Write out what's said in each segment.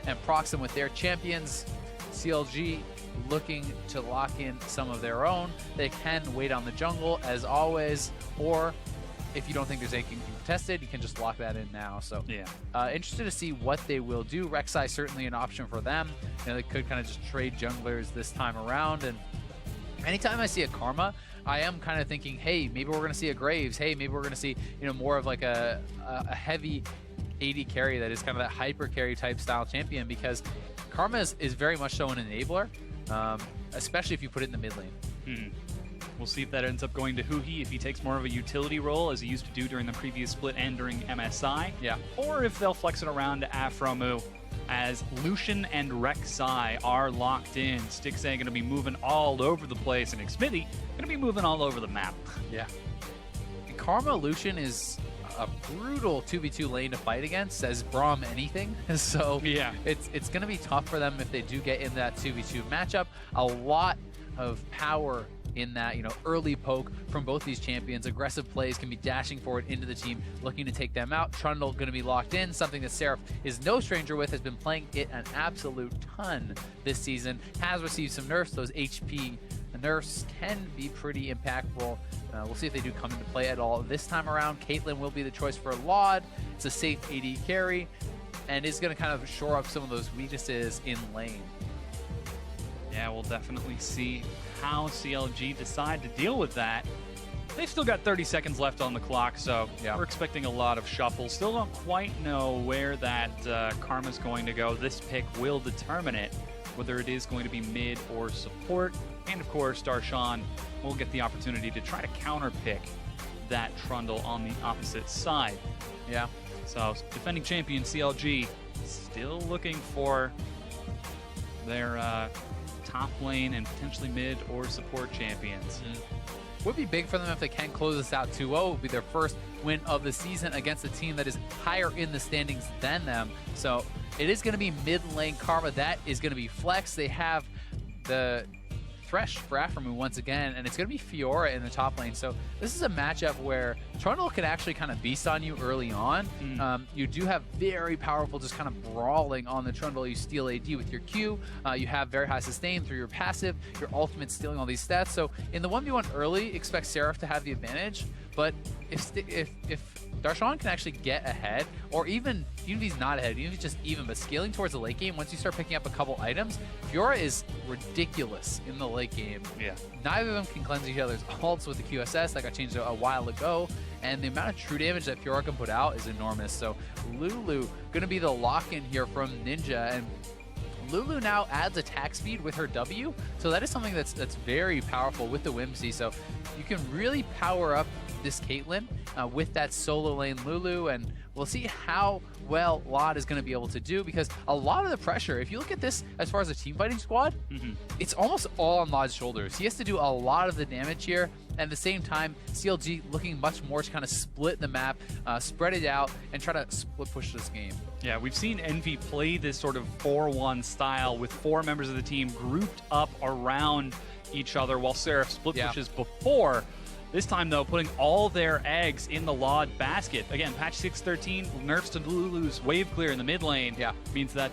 and Procxin with their champions. CLG looking to lock in some of their own. They can wait on the jungle as always, or if you don't think there's anything contested, you can just lock that in now. So yeah, interested to see what they will do. Rek'Sai certainly an option for them. You know, they could kind of just trade junglers this time around. And anytime I see a Karma, I am kind of thinking, hey, maybe we're going to see a Graves. Hey, maybe we're going to see, you know, more of like a heavy AD carry that is kind of that hyper carry type style champion, because Karma is very much so an enabler, especially if you put it in the mid lane. We'll see if that ends up going to Huhi, if he takes more of a utility role as he used to do during the previous split and during MSI. Yeah. Or if they'll flex it around to Aphromoo, as Lucian and Rek'Sai are locked in. Stixxay going to be moving all over the place, and Xmithie going to be moving all over the map. Yeah. And Karma Lucian is a brutal 2v2 lane to fight against, says Braum anything. So yeah, it's going to be tough for them if they do get in that 2v2 matchup. A lot of power in that, you know, early poke from both these champions. Aggressive plays can be dashing forward into the team, looking to take them out. Trundle going to be locked in, something that Seraph is no stranger with, has been playing it an absolute ton this season, has received some nerfs. Those HP nerfs can be pretty impactful. We'll see if they do come into play at all this time around. Caitlyn will be the choice for Laud. It's a safe AD carry, and is going to kind of shore up some of those weaknesses in lane. Yeah, we'll definitely see how CLG decide to deal with that. They've still got 30 seconds left on the clock, so yeah, we're expecting a lot of shuffle. Still don't quite know where that Karma's going to go. This pick will determine it, whether it is going to be mid or support. And of course, Darshan will get the opportunity to try to counter-pick that Trundle on the opposite side. Yeah. So, defending champion CLG still looking for their top lane and potentially mid or support champions. Would be big for them if they can close this out 2-0. It would be their first win of the season against a team that is higher in the standings than them. So it is going to be mid lane Karma. That is going to be flex. They have the Thresh for Aphromoo once again, and it's going to be Fiora in the top lane. So this is a matchup where Trundle can actually kind of beast on you early on. You do have very powerful just kind of brawling on the Trundle. You steal AD with your Q. You have very high sustain through your passive. Your ultimate stealing all these stats. So in the 1v1 early, expect Seraph to have the advantage. But if Darshan can actually get ahead, or even if he's not ahead, even if he's just even, but scaling towards the late game, once you start picking up a couple items, Fiora is ridiculous in the late game. Yeah. Neither of them can cleanse each other's ults with the QSS. That got changed a while ago, and the amount of true damage that Fiora can put out is enormous. So Lulu going to be the lock-in here from Ninja, and Lulu now adds attack speed with her W, so that is something that's very powerful with the Whimsy. So you can really power up this Caitlyn with that solo lane Lulu, and we'll see how well Laud is going to be able to do, because a lot of the pressure, if you look at this as far as a team fighting squad, it's almost all on Laud's shoulders. He has to do a lot of the damage here. At the same time, CLG looking much more to kind of split the map, spread it out, and try to split push this game. Yeah, we've seen Envy play this sort of 4-1 style with 4 members of the team grouped up around each other while Seraph split pushes before. This time, though, putting all their eggs in the Laud basket. Again, patch 6.13, nerfs to Lulu's wave clear in the mid lane. Yeah. Means that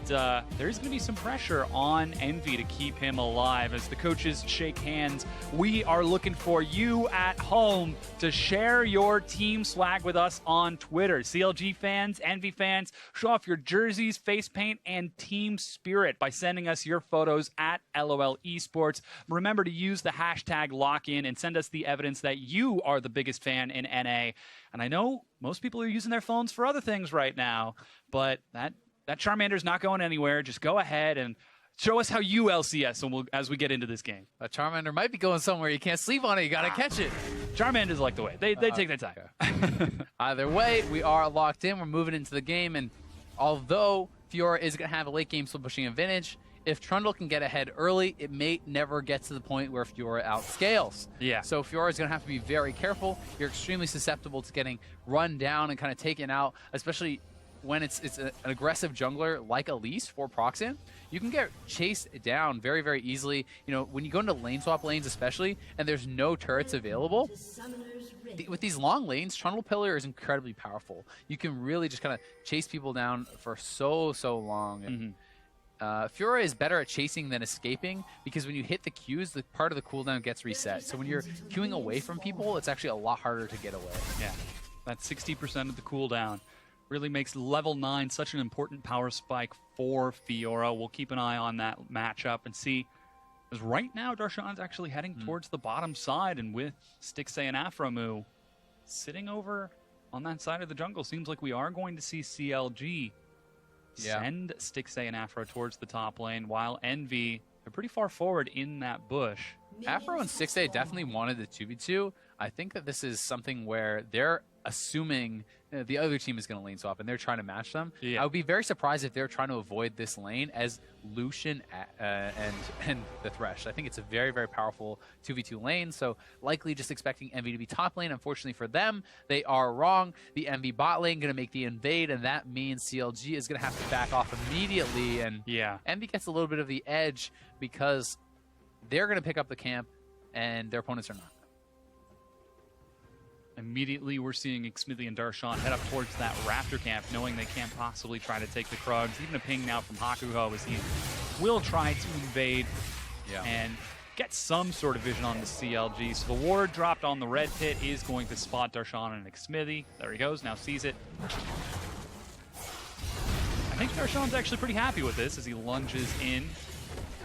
there's going to be some pressure on Envy to keep him alive. As the coaches shake hands, we are looking for you at home to share your team swag with us on Twitter. CLG fans, Envy fans, show off your jerseys, face paint, and team spirit by sending us your photos at LOL Esports. Remember to use the hashtag LOCKIN and send us the evidence that you are the biggest fan in NA. And I know most people are using their phones for other things right now, but that Charmander's not going anywhere. Just go ahead and show us how you LCS and as we get into this game. A Charmander might be going somewhere. You can't sleep on it. You got to catch it. Charmanders like the way. They take their time. Okay. Either way, we are locked in. We're moving into the game. And although Fiora is going to have a late game split pushing advantage, if Trundle can get ahead early, it may never get to the point where Fiora outscales. Yeah. So Fiora is going to have to be very careful. You're extremely susceptible to getting run down and kind of taken out, especially when it's an aggressive jungler like Elise for Procxin. You can get chased down very, very easily. You know, when you go into lane swap lanes especially, and there's no turrets available, with these long lanes, Trundle Pillar is incredibly powerful. You can really just kind of chase people down for so long. Fiora is better at chasing than escaping because when you hit the Qs, the part of the cooldown gets reset. So when you're queuing away from people, it's actually a lot harder to get away. Yeah, that's 60% of the cooldown. Really makes level 9 such an important power spike for Fiora. We'll keep an eye on that matchup and see. Because right now, Darshan's actually heading towards the bottom side, and with Stixxay and Aphromoo sitting over on that side of the jungle, seems like we are going to see CLG send Stixxay and Aphro towards the top lane, while Envy, they're pretty far forward in that bush. Aphro and Stixxay definitely wanted the 2v2. I think that this is something where they're assuming the other team is going to lane swap and they're trying to match them. Yeah. I would be very surprised if they're trying to avoid this lane as Lucian and the Thresh. I think it's a very, very powerful 2v2 lane, so likely just expecting Envy to be top lane. Unfortunately for them, they are wrong. The Envy bot lane going to make the invade, and that means CLG is going to have to back off immediately, and Envy gets a little bit of the edge because they're going to pick up the camp and their opponents are not. Immediately, we're seeing Xmithie and Darshan head up towards that Raptor camp, knowing they can't possibly try to take the Krugs. Even a ping now from Hakuho as he will try to invade and get some sort of vision on the CLG. So the ward dropped on the red pit is going to spot Darshan and Xmithie. There he goes, now sees it. I think Darshan's actually pretty happy with this as he lunges in.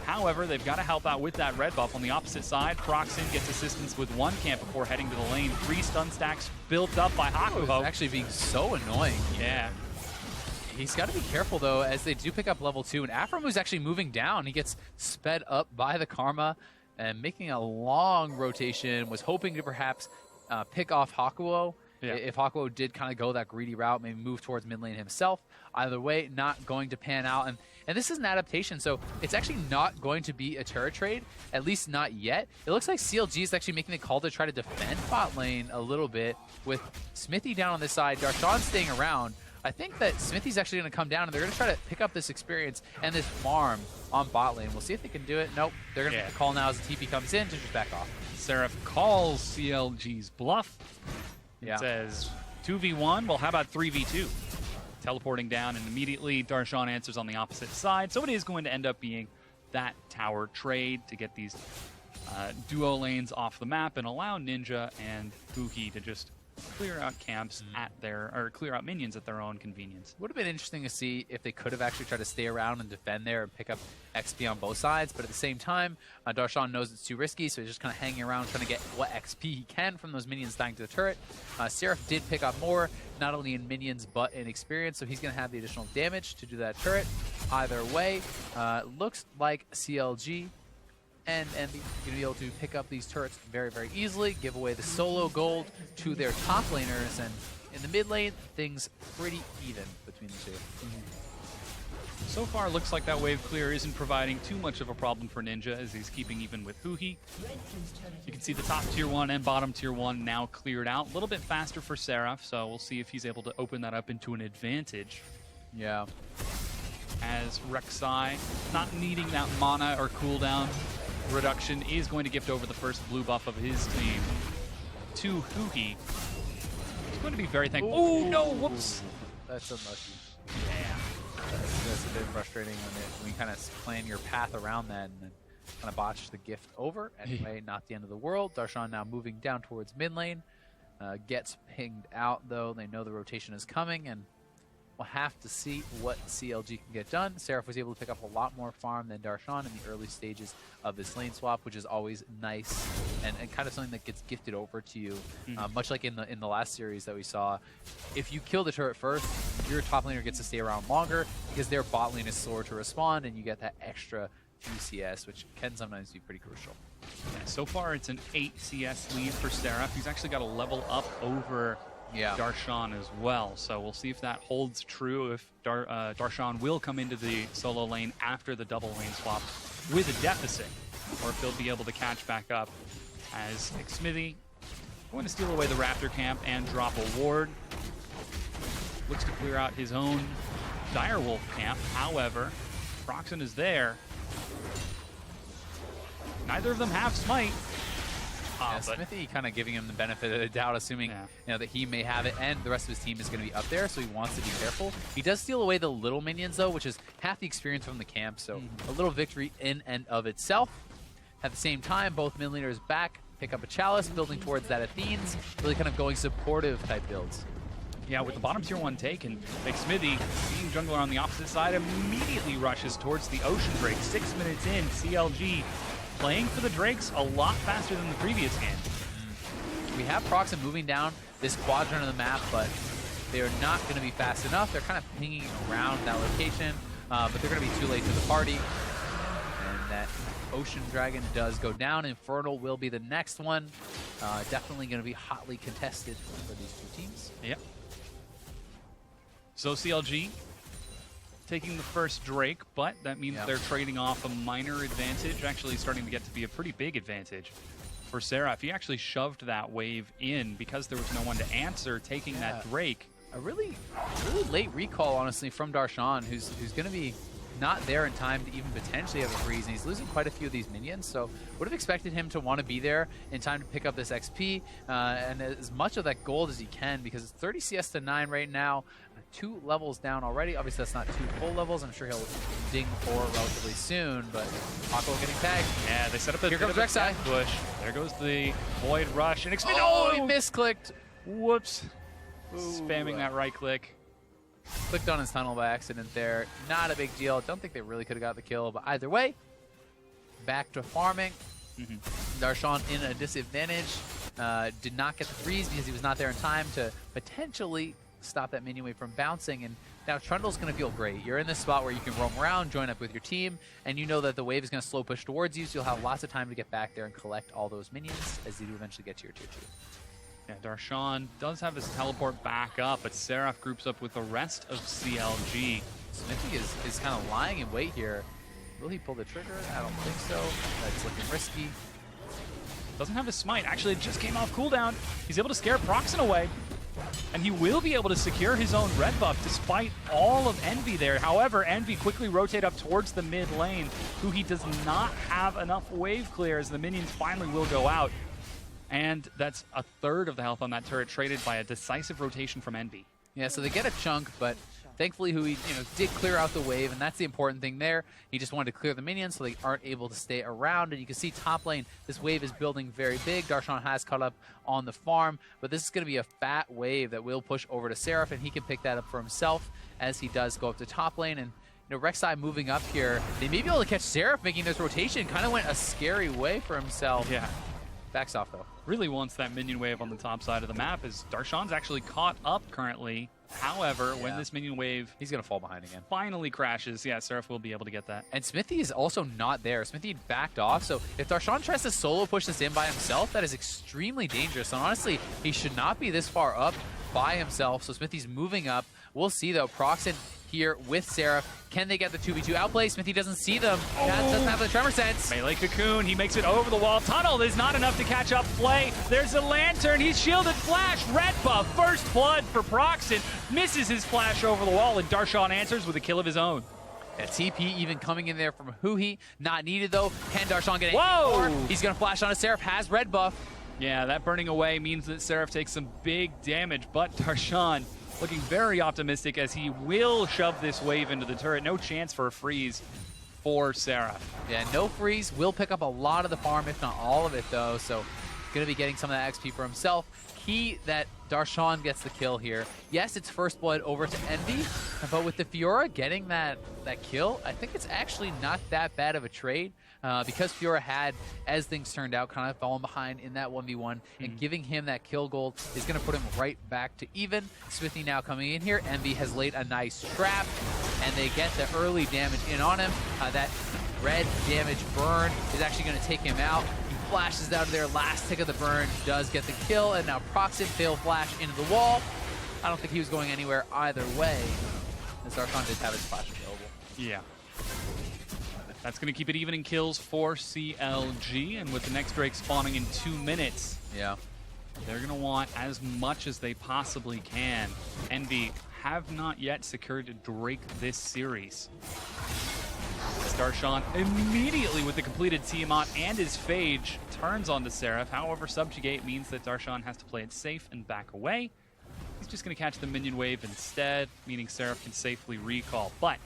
However, they've got to help out with that red buff on the opposite side. Procxin gets assistance with one camp before heading to the lane. 3 stun stacks built up by Hakuho. It's actually being so annoying. Yeah. He's got to be careful, though, as they do pick up level 2. And Aphromoo actually moving down. He gets sped up by the Karma and making a long rotation. Was hoping to perhaps pick off Hakuho. Yeah. If Hakuho did kind of go that greedy route, maybe move towards mid lane himself. Either way, not going to pan out. And this is an adaptation, so it's actually not going to be a turret trade, at least not yet. It looks like CLG is actually making the call to try to defend bot lane a little bit with Xmithie down on this side, Darshan staying around. I think that Xmithie's actually going to come down and they're going to try to pick up this experience and this farm on bot lane. We'll see if they can do it. Nope, they're going to make the call now as the TP comes in to just back off. Seraph calls CLG's bluff. It says 2v1, well, how about 3v2? Teleporting down, and immediately Darshan answers on the opposite side. So it is going to end up being that tower trade to get these duo lanes off the map and allow Ninja and Huhi to just clear out camps at their, or clear out minions at their own convenience. Would have been interesting to see if they could have actually tried to stay around and defend there and pick up XP on both sides, but at the same time, Darshan knows it's too risky, so he's just kind of hanging around trying to get what XP he can from those minions dying to the turret. Seraph did pick up more, not only in minions, but in experience, so he's going to have the additional damage to do that turret. Either way, looks like CLG and Envy going to be able to pick up these turrets very, very easily, give away the solo gold to their top laners, and in the mid lane, things pretty even between the two. So far, looks like that wave clear isn't providing too much of a problem for Ninja as he's keeping even with Huhi. You can see the top tier 1 and bottom tier 1 now cleared out. A little bit faster for Seraph, so we'll see if he's able to open that up into an advantage. Yeah. As Rek'Sai, not needing that mana or cooldown reduction, is going to gift over the first blue buff of his team to Huhi. He's going to be very thankful. Oh no, whoops. That's unlucky. Yeah. That's a bit frustrating when you kind of plan your path around that and then kind of botch the gift over. Anyway, not the end of the world. Darshan now moving down towards mid lane. Gets pinged out, though. They know the rotation is coming, and we'll have to see what CLG can get done. Seraph was able to pick up a lot more farm than Darshan in the early stages of this lane swap, which is always nice and kind of something that gets gifted over to you. Much like in the last series that we saw, if you kill the turret first, your top laner gets to stay around longer because their bot lane is slower to respond, and you get that extra few CS, which can sometimes be pretty crucial. Yeah, so far, it's an 8 CS lead for Seraph. He's actually got a level up over Darshan as well, so we'll see if that holds true, if Darshan will come into the solo lane after the double lane swap with a deficit, or if he'll be able to catch back up as Xmithie going to steal away the Raptor camp and drop a ward. Looks to clear out his own Direwolf camp. However, Procxin is there. Neither of them have smite. Yeah, Xmithie kind of giving him the benefit of the doubt, assuming you know, that he may have it and the rest of his team is going to be up there, so he wants to be careful. He does steal away the little minions, though, which is half the experience from the camp, so a little victory in and of itself. At the same time, both mid laners back, pick up a Chalice, building towards that Athene's, really kind of going supportive type builds. Yeah, with the bottom tier 1 taken, Xmithie, being jungler on the opposite side, immediately rushes towards the Ocean Drake. 6 minutes in, CLG playing for the Drakes a lot faster than the previous game. We have Procxin moving down this quadrant of the map, but they're not going to be fast enough. They're kind of pinging around that location, but they're going to be too late to the party. And that Ocean Dragon does go down. Infernal will be the next one. Definitely going to be hotly contested for these two teams. Yep. So CLG taking the first Drake, but that means they're trading off a minor advantage, actually starting to get to be a pretty big advantage for Seraph. He actually shoved that wave in because there was no one to answer, taking that Drake. A really late recall, honestly, from Darshan, who's going to be not there in time to even potentially have a freeze, and he's losing quite a few of these minions, so would have expected him to want to be there in time to pick up this XP and as much of that gold as he can, because it's 30 CS to 9 right now, 2 levels down already. Obviously that's not 2 full levels. I'm sure he'll ding 4 relatively soon, but Hakuho getting tagged. Yeah, they set up a Here comes Rek'Sai. Push. There goes the Void Rush, and Xmithie. Oh, he misclicked. Whoops. Spamming that right click. Clicked on his tunnel by accident there. Not a big deal. Don't think they really could have got the kill, but either way, back to farming. Darshan in a disadvantage. Did not get the freeze because he was not there in time to potentially stop that minion wave from bouncing. And now Trundle's going to feel great. You're in this spot where you can roam around, join up with your team, and you know that the wave is going to slow push towards you, so you'll have lots of time to get back there and collect all those minions as you do eventually get to your tier 2. Yeah, Darshan does have his teleport back up, but Seraph groups up with the rest of CLG. Xmithie is kind of lying in wait here. Will he pull the trigger? I don't think so. That's looking risky. Doesn't have his smite. Actually, it just came off cooldown. He's able to scare Procxin away. And he will be able to secure his own red buff despite all of Envy there. However, Envy quickly rotate up towards the mid lane. Huhi does not have enough wave clear as the minions finally will go out. And that's a third of the health on that turret traded by a decisive rotation from Envy. Yeah, so they get a chunk, but thankfully Huhi did clear out the wave, and that's the important thing there. He just wanted to clear the minions so they aren't able to stay around. And you can see top lane, this wave is building very big. Darshan has caught up on the farm, but this is going to be a fat wave that will push over to Seraph, and he can pick that up for himself as he does go up to top lane. And Rek'Sai moving up here, they may be able to catch Seraph making this rotation. Kind of went a scary way for himself. Yeah. Backs off, though. Really wants that minion wave on the top side of the map, as Darshan's actually caught up currently. However, when this minion wave... he's going to fall behind again. ...finally crashes, yeah, Seraph will be able to get that. And Xmithie is also not there. Xmithie backed off, so if Darshan tries to solo push this in by himself, that is extremely dangerous. And honestly, he should not be this far up by himself, so Xmithie's moving up. We'll see, though. Procxin here with Seraph. Can they get the 2v2 outplay? Xmithie doesn't see them. Doesn't have the tremor sense. Melee Cocoon, he makes it over the wall. Tunnel is not enough to catch up play. There's a lantern, he's shielded. Flash, red buff, first blood for Procxin. Misses his flash over the wall, and Darshan answers with a kill of his own. Yeah, TP even coming in there from Huhi. Not needed, though. Can Darshan get it? Whoa! He's going to flash on a Seraph. Has red buff. Yeah, that burning away means that Seraph takes some big damage, but Darshan looking very optimistic as he will shove this wave into the turret. No chance for a freeze for Seraph. Yeah, no freeze. Will pick up a lot of the farm, if not all of it, though. So going to be getting some of that XP for himself. Key that Darshan gets the kill here. Yes, it's first blood over to Envy, but with the Fiora getting that kill, I think it's actually not that bad of a trade. Because Fiora had, as things turned out, kind of fallen behind in that 1v1, and giving him that kill gold is going to put him right back to even. Xmithie now coming in here. Envy has laid a nice trap, and they get the early damage in on him. That red damage burn is actually going to take him out. He flashes out of there. Last tick of the burn does get the kill, and now Procxin fail flash into the wall. I don't think he was going anywhere either way, as Darshan did have his flash available. Yeah. That's going to keep it even in kills for CLG, and with the next Drake spawning in 2 minutes, they're going to want as much as they possibly can. Envy have not yet secured a Drake this series. Darshan immediately with the completed Tiamat and his Phage turns onto Seraph. However, Subjugate means that Darshan has to play it safe and back away. He's just going to catch the minion wave instead, meaning Seraph can safely recall. But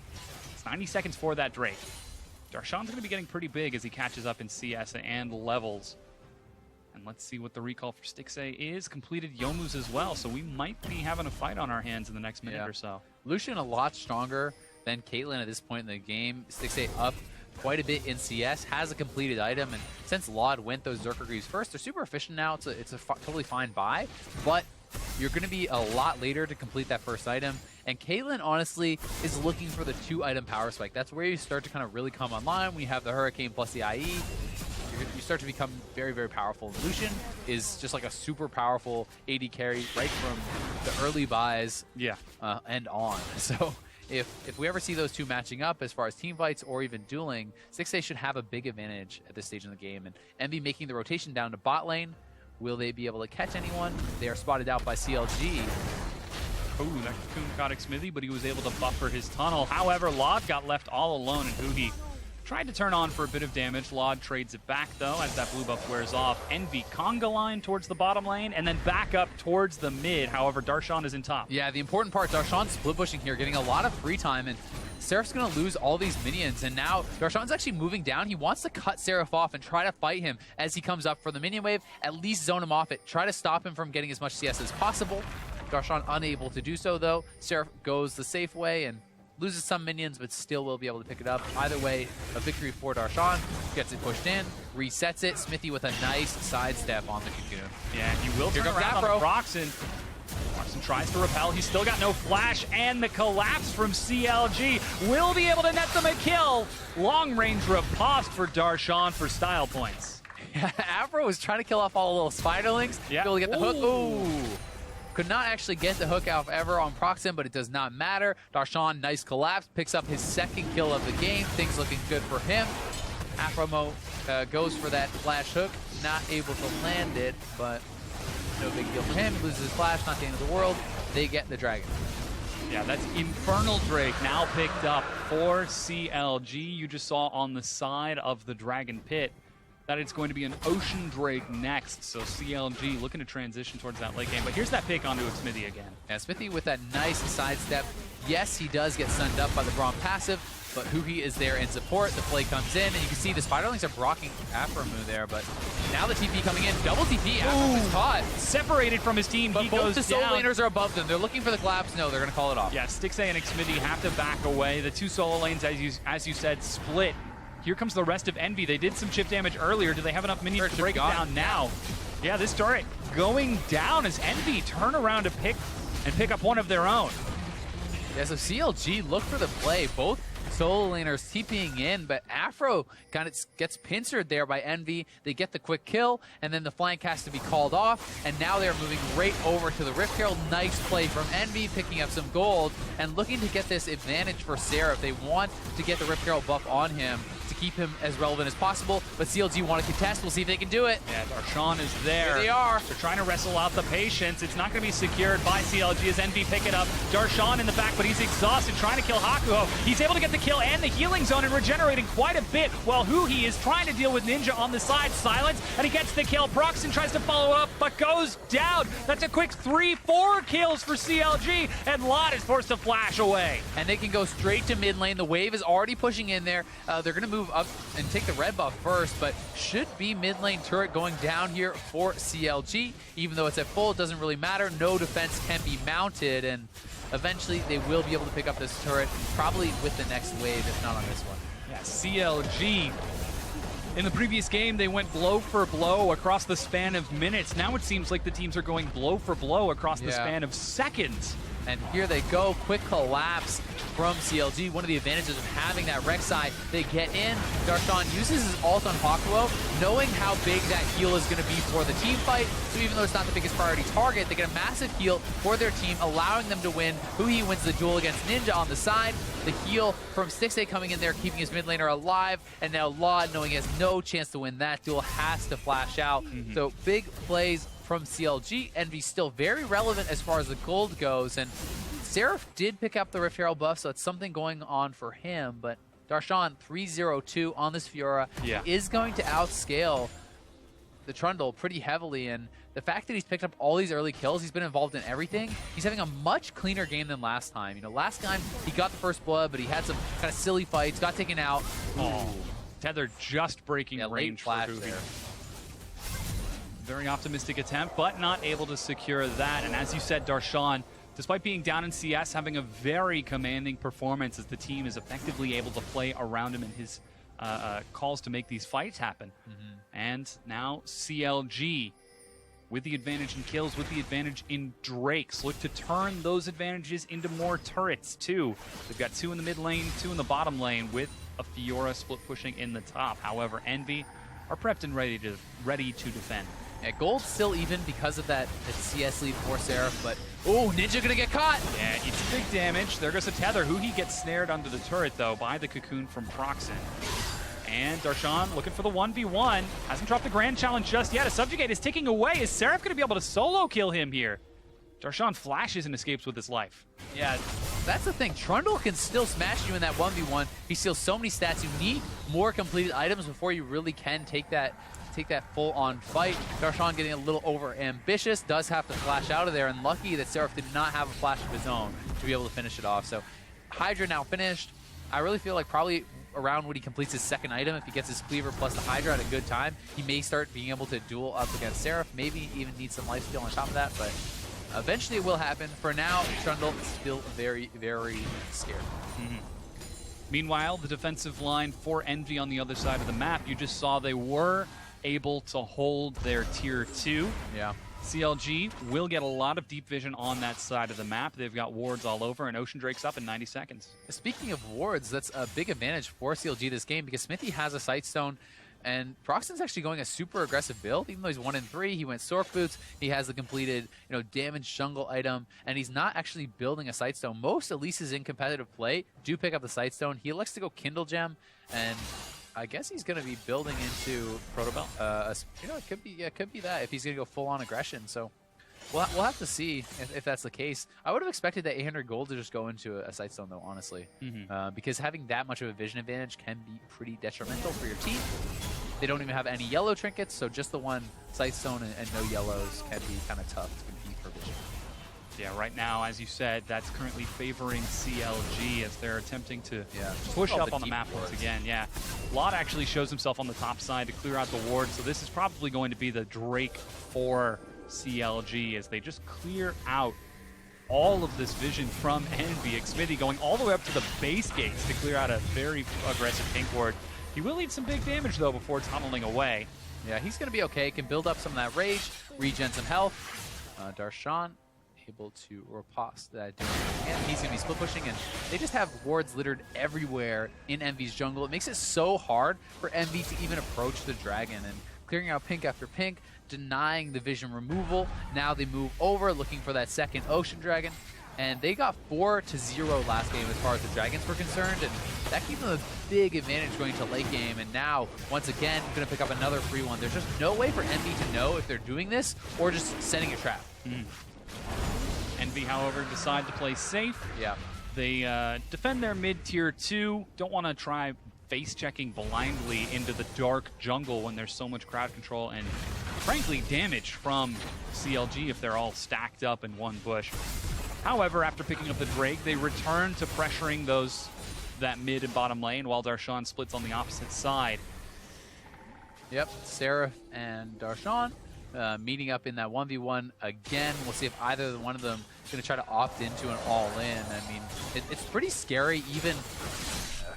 it's 90 seconds for that Drake. Darshan's going to be getting pretty big as he catches up in CS and levels. And let's see what the recall for Stixxay is. Completed Youmuu's as well, so we might be having a fight on our hands in the next minute or so. Lucian a lot stronger than Caitlyn at this point in the game. Stixxay up quite a bit in CS, has a completed item, and since Laud went those Zerker Greaves first, they're super efficient now. It's a totally fine buy, but you're going to be a lot later to complete that first item. And Caitlyn, honestly, is looking for the 2-item power spike. That's where you start to kind of really come online. We have the Hurricane plus the IE. You start to become very, very powerful. Lucian is just like a super powerful AD carry right from the early buys and on. So if we ever see those two matching up as far as team fights or even dueling, Stixxay should have a big advantage at this stage in the game. And Envy making the rotation down to bot lane. Will they be able to catch anyone? They are spotted out by CLG. Oh, that Cocoon caught Xmithie, but he was able to buffer his tunnel. However, Laud got left all alone, and Huhi tried to turn on for a bit of damage. Laud trades it back, though, as that blue buff wears off. Envy conga line towards the bottom lane, and then back up towards the mid. However, Darshan is in top. Yeah, the important part, Darshan's split pushing here, getting a lot of free time, and Seraph's going to lose all these minions, and now Darshan's actually moving down. He wants to cut Seraph off and try to fight him as he comes up for the minion wave, at least zone him off it, try to stop him from getting as much CS as possible. Darshan unable to do so, though. Seraph goes the safe way and loses some minions, but still will be able to pick it up. Either way, a victory for Darshan. Gets it pushed in, resets it. Xmithie with a nice sidestep on the Cocoon. Yeah, he will turn around on Procxin. Procxin tries to repel. He's still got no flash, and the collapse from CLG will be able to net them a kill. Long-range riposte for Darshan for style points. Yeah, Aphromoo was trying to kill off all the little spiderlings. Yeah. Able to get the hook. Ooh. Could not actually get the hook out ever on Procxin, but it does not matter. Darshan, nice collapse, picks up his second kill of the game. Things looking good for him. Aphromoo goes for that flash hook, not able to land it, but no big deal for him. He loses his flash, not the end of the world. They get the dragon. Yeah, that's Infernal Drake now picked up for CLG. You just saw on the side of the Dragon Pit that it's going to be an Ocean Drake next. So CLG looking to transition towards that late game. But here's that pick onto Xmithie again. Yeah, Xmithie with that nice sidestep. Yes, he does get stunned up by the Braum passive, but Huhi is there in support. The play comes in, and you can see the Spiderlings are blocking Aphromoo there, but now the TP coming in. Double TP, Aphromoo is caught. Separated from his team, but he both goes the solo down. laners are above them. They're looking for the collapse. No, they're going to call it off. Yeah, Stixxay and Xmithie have to back away. The two solo lanes, as you said, split. Here comes the rest of Envy. They did some chip damage earlier. Do they have enough minions to break it down now? Yeah, this turret going down as Envy turn around to pick up one of their own. Yeah, so CLG look for the play. Both solo laners TPing in, but Aphro kind of gets pincered there by Envy. They get the quick kill, and then the flank has to be called off, and now they're moving right over to the Rift Herald. Nice play from Envy, picking up some gold, and looking to get this advantage for Seraph. They want to get the Rift Herald buff on him to keep him as relevant as possible, but CLG want to contest. We'll see if they can do it. Yeah, Darshan is there. Here they are. They're trying to wrestle out the patience. It's not going to be secured by CLG as Envy pick it up. Darshan in the back, but he's exhausted, trying to kill Hakuho. He's able to get the kill and the healing zone and regenerating quite a bit, while Huhi is trying to deal with Ninja on the side. Silence, and he gets the kill. Procxin tries to follow up, but goes down. That's a quick 3-4 kills for CLG, and Lot is forced to flash away. And they can go straight to mid lane. The wave is already pushing in there. They're going to move up and take the red buff first, but should be mid lane turret going down here for CLG. Even though it's at full, it doesn't really matter. No defense can be mounted, and eventually they will be able to pick up this turret, probably with the next wave, if not on this one. Yeah, CLG. In the previous game, they went blow for blow across the span of minutes. Now it seems like the teams are going blow for blow across the span of seconds. And here they go, quick collapse from CLG. One of the advantages of having that Rek'Sai, they get in. Darshan uses his ult on Hakuho, knowing how big that heal is going to be for the team fight. So even though it's not the biggest priority target, they get a massive heal for their team, allowing them to win. Huhi wins the duel against Ninja on the side. The heal from Stixxay coming in there, keeping his mid laner alive. And now Laud, knowing he has no chance to win that duel, has to flash out. So big plays from CLG. Envy still very relevant as far as the gold goes, and Seraph did pick up the Rift Herald buff, so it's something going on for him, but Darshan 3-0-2 on this Fiora is going to outscale the Trundle pretty heavily, and the fact that he's picked up all these early kills, he's been involved in everything, he's having a much cleaner game than last time. You know, last time he got the first blood, but he had some kind of silly fights, got taken out. Oh, Tether just breaking range for Huhi. There. Very optimistic attempt, but not able to secure that. And as you said, Darshan, despite being down in CS, having a very commanding performance as the team is effectively able to play around him and his calls to make these fights happen. And now CLG, with the advantage in kills, with the advantage in Drakes, look to turn those advantages into more turrets too. They've got 2 in the mid lane, 2 in the bottom lane, with a Fiora split pushing in the top. However, Envy are prepped and ready to defend. Yeah, gold's still even because of that CS lead for Seraph, but oh, Ninja gonna get caught! Yeah, it's big damage. There goes a Tether. Huhi gets snared under the turret though by the cocoon from Procxin. And Darshan looking for the 1v1. Hasn't dropped the grand challenge just yet. A subjugate is ticking away. Is Seraph gonna be able to solo kill him here? Darshan flashes and escapes with his life. Yeah, that's the thing. Trundle can still smash you in that 1v1. He steals so many stats. You need more completed items before you really can take that full-on fight. Darshan getting a little over-ambitious, does have to flash out of there, and lucky that Seraph did not have a flash of his own to be able to finish it off. So Hydra now finished. I really feel like probably around when he completes his second item, if he gets his Cleaver plus the Hydra at a good time, he may start being able to duel up against Seraph, maybe even need some lifesteal on top of that, but eventually it will happen. For now, Trundle is still very, very scared. Meanwhile, the defensive line for Envy on the other side of the map, you just saw they were able to hold their tier 2. Yeah. CLG will get a lot of deep vision on that side of the map. They've got wards all over, and Ocean Drake's up in 90 seconds. Speaking of wards, that's a big advantage for CLG this game because Xmithie has a Sightstone, and Procxin's actually going a super aggressive build. Even though he's 1-3, he went Sork Boots, he has the completed, damaged jungle item, and he's not actually building a Sightstone. Most Elises in competitive play do pick up the Sightstone. He elects to go Kindle Gem, and I guess he's going to be building into Protobell. It could be that if he's going to go full-on aggression. So we'll have to see if that's the case. I would have expected that 800 gold to just go into a Sightstone, though, honestly. Because having that much of a vision advantage can be pretty detrimental for your team. They don't even have any yellow trinkets, so just the one Sightstone and no yellows can be kind of tough to compete for vision. Yeah, right now, as you said, that's currently favoring CLG as they're attempting to push up on the map once again. Yeah, Lot actually shows himself on the top side to clear out the ward, so this is probably going to be the Drake for CLG as they just clear out all of this vision from Envy. Xmithie going all the way up to the base gates to clear out a very aggressive pink ward. He will need some big damage, though, before tunneling away. Yeah, he's going to be okay. Can build up some of that rage, regen some health. Darshan able to riposte that. And he's going to be split pushing, and they just have wards littered everywhere in Envy's jungle. It makes it so hard for Envy to even approach the dragon, and clearing out pink after pink, denying the vision removal. Now they move over, looking for that second Ocean Dragon, and they got 4-0 last game as far as the dragons were concerned, and that gave them a big advantage going to late game. And now, once again, going to pick up another free one. There's just no way for Envy to know if they're doing this or just setting a trap. Envy, however, decide to play safe. Yeah. They defend their mid-tier 2. Don't want to try face-checking blindly into the dark jungle when there's so much crowd control and, frankly, damage from CLG if they're all stacked up in one bush. However, after picking up the Drake, they return to pressuring that mid and bottom lane while Darshan splits on the opposite side. Yep, Seraph and Darshan meeting up in that 1v1 again. We'll see if either one of them is going to try to opt into an all-in. I mean, it's pretty scary even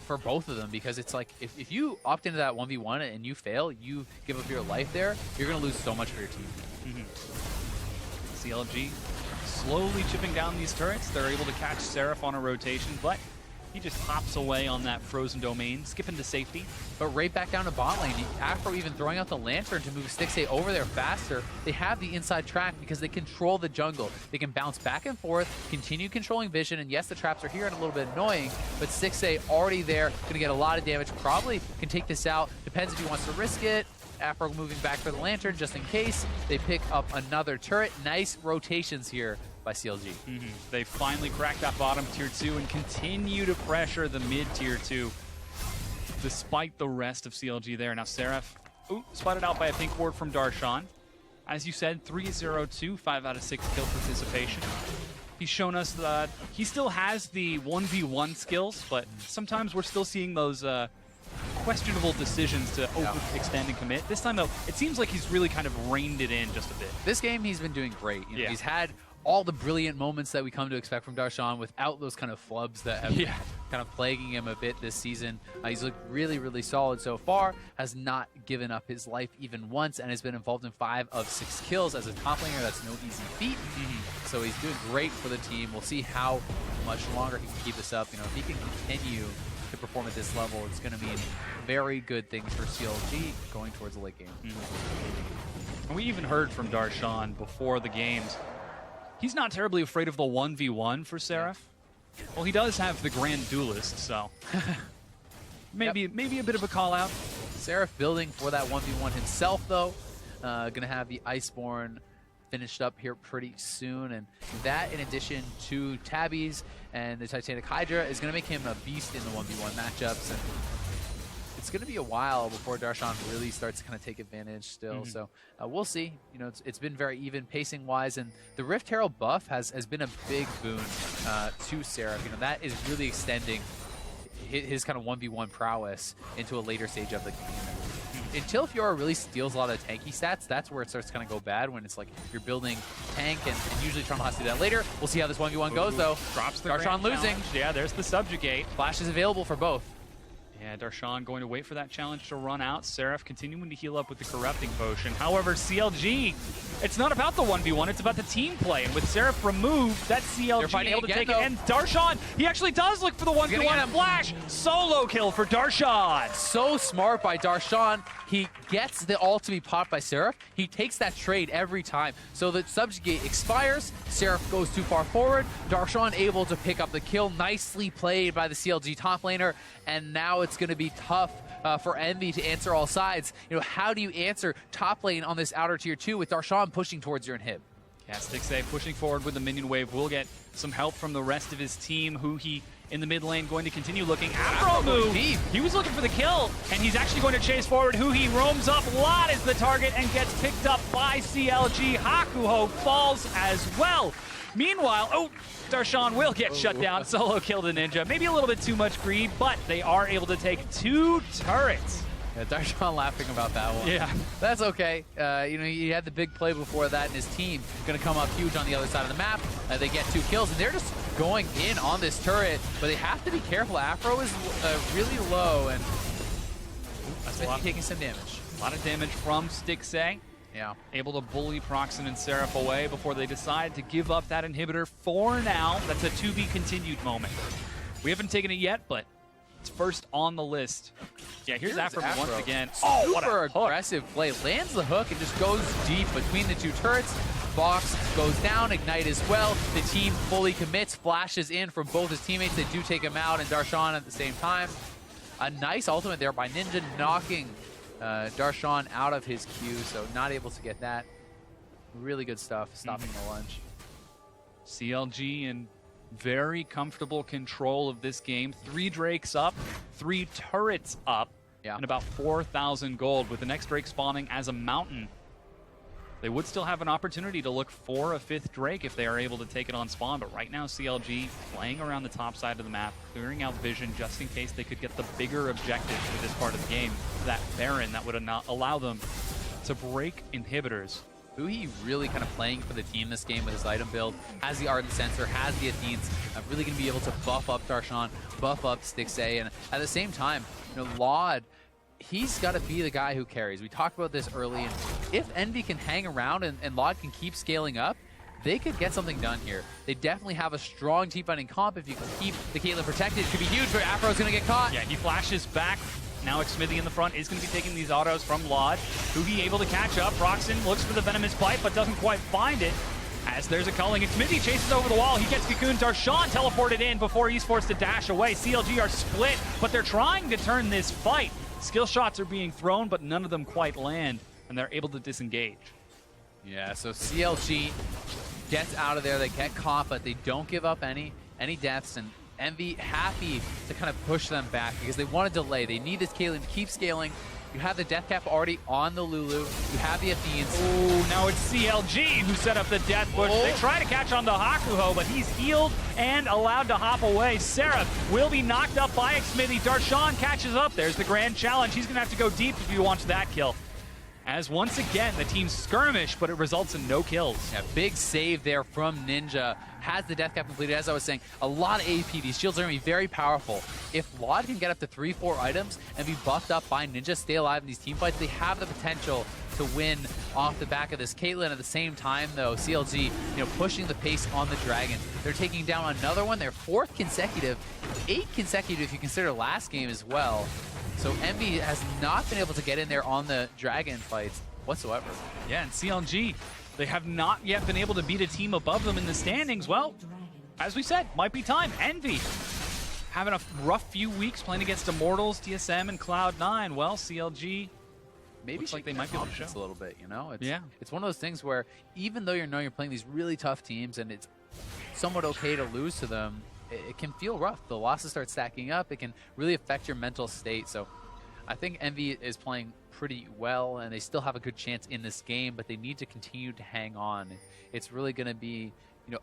for both of them, because it's like if you opt into that 1v1 and you fail, you give up your life there, you're going to lose so much for your team. CLG slowly chipping down these turrets. They're able to catch Seraph on a rotation, but he just hops away on that frozen domain, skipping to safety. But right back down to bot lane. Aphro even throwing out the Lantern to move Stixxay over there faster. They have the inside track because they control the jungle. They can bounce back and forth, continue controlling vision, and yes, the traps are here and a little bit annoying, but Stixxay already there, going to get a lot of damage, probably can take this out. Depends if he wants to risk it. Aphro moving back for the Lantern just in case. They pick up another turret. Nice rotations here by CLG. They finally cracked that bottom tier 2 and continue to pressure the mid tier 2. despite the rest of CLG there. Now Seraph, spotted out by a pink ward from Darshan. As you said, 3-0-2, 5 out of 6 kill participation. He's shown us that he still has the 1v1 skills, but sometimes we're still seeing those questionable decisions to overextend and commit. This time, though, it seems like he's really kind of reined it in just a bit. This game, he's been doing great. You know, he's had all the brilliant moments that we come to expect from Darshan without those kind of flubs that have been kind of plaguing him a bit this season. He's looked really, really solid so far, has not given up his life even once, and has been involved in 5 of 6 kills. As a top laner, that's no easy feat. So he's doing great for the team. We'll see how much longer he can keep this up. You know, if he can continue to perform at this level, it's going to mean very good things for CLG going towards the late game. And we even heard from Darshan before the games. He's not terribly afraid of the 1v1 for Seraph. Well, he does have the Grand Duelist, so maybe a bit of a call-out. Seraph building for that 1v1 himself, though. Gonna have the Iceborne finished up here pretty soon, and that, in addition to Tabbies and the Titanic Hydra, is gonna make him a beast in the 1v1 matchups. And it's going to be a while before Darshan really starts to kind of take advantage still. So we'll see. You know, it's been very even pacing-wise, and the Rift Herald buff has been a big boon to Seraph. You know, that is really extending his kind of 1v1 prowess into a later stage of the game. Until Fiora really steals a lot of tanky stats, that's where it starts to kind of go bad, when it's like you're building tank, and usually Trump has to do that later. We'll see how this 1v1 goes, though. Drops the Darshan losing. Yeah, there's the Subjugate. Flash is available for both. Yeah, Darshan going to wait for that challenge to run out. Seraph continuing to heal up with the Corrupting Potion. However, CLG, it's not about the 1v1, it's about the team play. And with Seraph removed, that CLG able to take it. And Darshan, he actually does look for the 1v1 flash. Solo kill for Darshan. So smart by Darshan. He gets the ult to be popped by Seraph. He takes that trade every time. So the Subjugate expires. Seraph goes too far forward. Darshan able to pick up the kill. Nicely played by the CLG top laner. And now it's going to be tough for Envy to answer all sides. You know, how do you answer top lane on this outer tier 2 with Darshan pushing towards your inhib? Yeah, Stixxay pushing forward with the minion wave. Will get some help from the rest of his team. Huhi in the mid lane going to continue looking. Aphromoo, he was looking for the kill, and he's actually going to chase forward. Huhi roams up. Lot is the target and gets picked up by CLG. Hakuho falls as well. Meanwhile, Darshan will get shut down. Solo kill the Ninja. Maybe a little bit too much greed, but they are able to take 2 turrets. Yeah, Darshan laughing about that one. Yeah. That's okay. You know, he had the big play before that, and his team going to come up huge on the other side of the map. They get 2 kills, and they're just going in on this turret, but they have to be careful. Afro is really low, and Xmithie taking some damage. A lot of damage from Stixxay. Yeah. Able to bully Procxin and Seraph away before they decide to give up that inhibitor for now. That's a to be continued moment. We haven't taken it yet, but it's first on the list. Yeah, here's Aphromoo once again. Oh, what a aggressive play. Lands the hook and just goes deep between the 2 turrets. Box goes down, Ignite as well. The team fully commits, flashes in from both his teammates. They do take him out, and Darshan at the same time. A nice ultimate there by Ninja, knocking Darshan out of his queue, so not able to get that. Really good stuff, stopping the lunge. CLG in very comfortable control of this game. 3 Drakes up, 3 turrets up, and about 4,000 gold with the next Drake spawning as a mountain. They would still have an opportunity to look for a 5th Drake if they are able to take it on spawn, but right now CLG playing around the top side of the map, clearing out vision just in case they could get the bigger objective for this part of the game, that Baron that would allow them to break inhibitors. Huhi really kind of playing for the team this game with his item build, has the Ardent Sensor, has the Athenes, really going to be able to buff up Darshan, buff up Stixxay, and at the same time, you know, Laud, he's got to be the guy who carries. We talked about this early, and if Envy can hang around and Laud can keep scaling up, they could get something done here. They definitely have a strong team fighting comp. If you can keep the Caitlyn protected, it could be huge, but Afro's going to get caught. Yeah, he flashes back. Now Xmithie in the front is going to be taking these autos from Laud. Huhi able to catch up. Procxin looks for the Venomous Bite, but doesn't quite find it. As there's a culling, Xmithie chases over the wall. He gets cocooned. Darshan teleported in before he's forced to dash away. CLG are split, but they're trying to turn this fight. Skill shots are being thrown, but none of them quite land, and they're able to disengage. Yeah, so CLG gets out of there. They get caught, but they don't give up any deaths, and Envy happy to kind of push them back because they want to delay. They need this Caitlyn to keep scaling. You have the death cap already on the Lulu. You have the Athenes. Oh, now it's CLG who set up the death push. Oh. They try to catch on the Hakuho, but he's healed and allowed to hop away. Seraph will be knocked up by Xmithie. Darshan catches up. There's the grand challenge. He's going to have to go deep if he wants that kill. As once again, the team skirmish, but it results in no kills. Yeah, big save there from Ninja. Has the death cap completed. As I was saying, a lot of AP. These shields are going to be very powerful. If Lod can get up to 3-4 items and be buffed up by Ninja, stay alive in these team fights, they have the potential to win off the back of this. Caitlyn at the same time, though, CLG, pushing the pace on the Dragon. They're taking down another one. Their 4th consecutive, 8 consecutive if you consider last game as well. So Envy has not been able to get in there on the Dragon fights whatsoever. Yeah, and CLG, they have not yet been able to beat a team above them in the standings. Well, as we said, might be time. Envy having a rough few weeks playing against Immortals, TSM, and Cloud9. Well, CLG maybe looks like they might be able to show a little bit, Yeah. It's one of those things where even though you're playing these really tough teams and it's somewhat okay to lose to them, it can feel rough. The losses start stacking up. It can really affect your mental state. So I think Envy is playing pretty well, and they still have a good chance in this game, but they need to continue to hang on. It's really going to be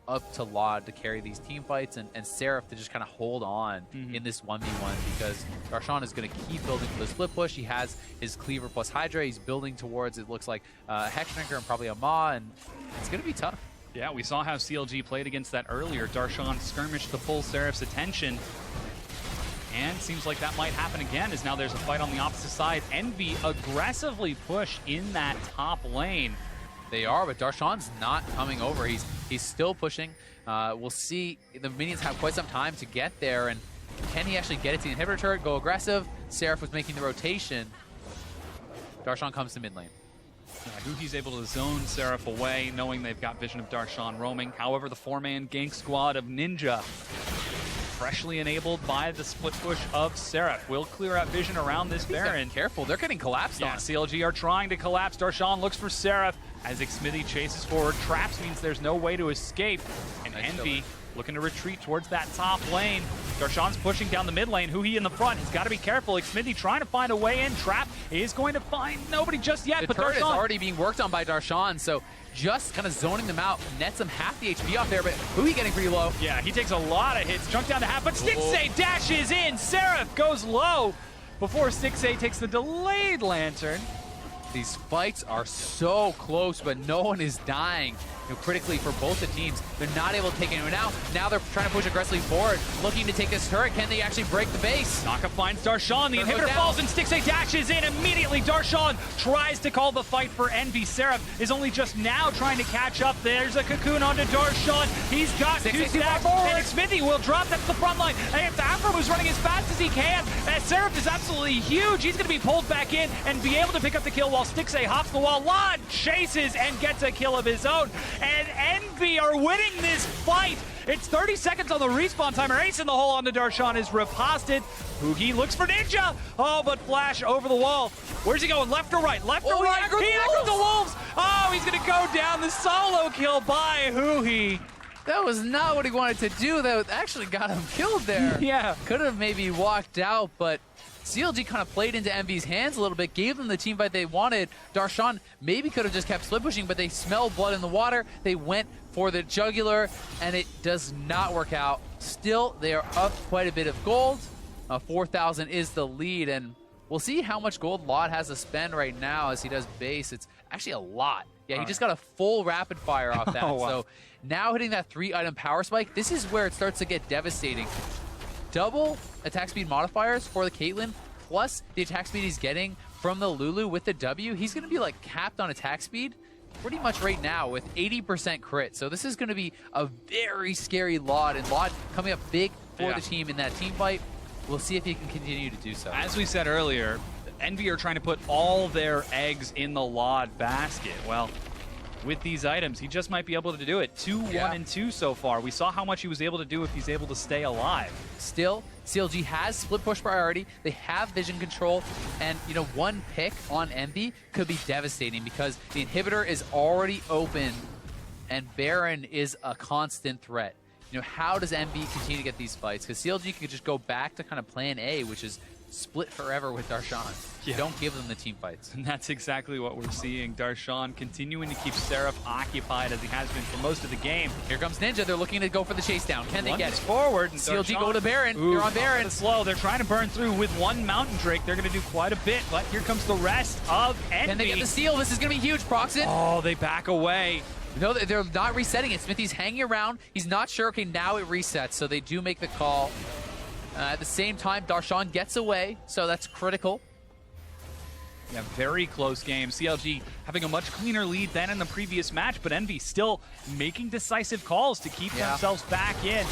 up to Lod to carry these team fights and Seraph to just kind of hold on in this 1v1 because Darshan is going to keep building for the split push. He has his Cleaver plus Hydra. He's building towards, it looks like, Hexdrinker and probably a Ma, and it's going to be tough. Yeah, we saw how CLG played against that earlier. Darshan skirmished to pull Seraph's attention. And seems like that might happen again, as now there's a fight on the opposite side. Envy aggressively push in that top lane. They are, but Darshan's not coming over. He's still pushing. We'll see. The minions have quite some time to get there, and can he actually get it to the inhibitor turret, go aggressive? Seraph was making the rotation. Darshan comes to mid lane. Huhi's able to zone Seraph away, knowing they've got vision of Darshan roaming. However, the 4-man gank squad of Ninja, freshly enabled by the split push of Seraph, will clear out vision around this Baron. Careful, they're getting collapsed on. CLG are trying to collapse. Darshan looks for Seraph as Xmithie chases forward. Traps means there's no way to escape. And nice Envy looking to retreat towards that top lane. Darshan's pushing down the mid lane. Huhi in the front. He's got to be careful. Xmithie trying to find a way in. Trap is going to find nobody just yet. The but turret Darshan is already being worked on by Darshan, so just kind of zoning them out, nets them half the HP off there, but Huhi getting pretty low. Yeah, he takes a lot of hits. Chunk down to half, but Stixxay dashes in. Seraph goes low before Stixxay takes the delayed lantern. These fights are so close, but no one is dying. Critically for both the teams, they're not able to take anyone out. Now they're trying to push aggressively forward, looking to take this turret. Can they actually break the base? Naka finds Darshan. The inhibitor falls and Stixxay dashes in immediately. Darshan tries to call the fight for Envy. Seraph is only just now trying to catch up. There's a cocoon onto Darshan. He's got 2 stacks, and Xmithie will drop. That's the front line. And Aphromoo running as fast as he can. Seraph is absolutely huge. He's going to be pulled back in and be able to pick up the kill while Stixxay hops the wall. Lod chases and gets a kill of his own. And Envy are winning this fight. It's 30 seconds on the respawn timer. Ace in the hole onto Darshan is riposted. Huhi looks for Ninja. Oh, but Flash over the wall. Where's he going? Left or right? Left or right? He aggroed the wolves. Oh, he's going to go down. The solo kill by Huhi. That was not what he wanted to do. That actually got him killed there. Yeah. Could have maybe walked out, but CLG kind of played into Envy's hands a little bit, gave them the team fight they wanted. Darshan maybe could have just kept split pushing, but they smelled blood in the water. They went for the jugular, and it does not work out. Still, they are up quite a bit of gold. 4,000 is the lead, and we'll see how much gold Lod has to spend right now as he does base. It's actually a lot. Yeah, he just got a full rapid fire off that. Oh, wow. So now hitting that 3-item power spike, this is where it starts to get devastating. Double attack speed modifiers for the Caitlyn, plus the attack speed he's getting from the Lulu with the W. He's going to be like capped on attack speed pretty much right now with 80% crit. So this is going to be a very scary Lod, and Lod coming up big for the team in that team fight. We'll see if he can continue to do so. As we said earlier, Envy are trying to put all their eggs in the Lod basket. Well, with these items, he just might be able to do it. 2, 1, and 2 so far. We saw how much he was able to do if he's able to stay alive. Still, CLG has split push priority. They have vision control, and one pick on Envy could be devastating because the inhibitor is already open, and Baron is a constant threat. how does Envy continue to get these fights? Because CLG could just go back to kind of plan A, which is split forever with Darshan. Yeah. Don't give them the team fights. And that's exactly what we're seeing. Darshan continuing to keep Seraph occupied as he has been for most of the game. Here comes Ninja. They're looking to go for the chase down. Can they get it? Forward. And CLG Darshan, go to Baron. They're on Baron. Slow. They're trying to burn through with one Mountain Drake. They're going to do quite a bit, but here comes the rest of Envy. Can they get the steal? This is going to be huge, Procxin. Oh, they back away. No, they're not resetting it. Xmithie's hanging around. He's not sure. Okay, now it resets, so they do make the call. At the same time, Darshan gets away, so that's critical. Yeah, very close game. CLG having a much cleaner lead than in the previous match, but Envy still making decisive calls to keep themselves back in.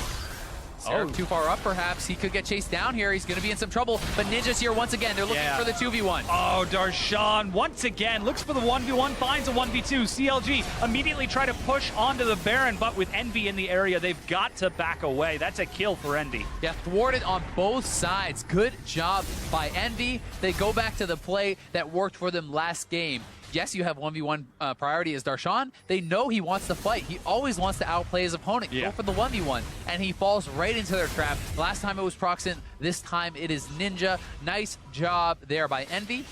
Seraph too far up, perhaps. He could get chased down here. He's going to be in some trouble. But Ninja's here once again. They're looking for the 2v1. Oh, Darshan once again looks for the 1v1, finds a 1v2. CLG immediately try to push onto the Baron, but with Envy in the area, they've got to back away. That's a kill for Envy. Yeah, thwarted on both sides. Good job by Envy. They go back to the play that worked for them last game. Yes, you have 1v1 priority as Darshan. They know he wants to fight. He always wants to outplay his opponent. Go for the 1v1. And he falls right into their trap. Last time it was Procxin. This time it is Ninja. Nice job there by Envy.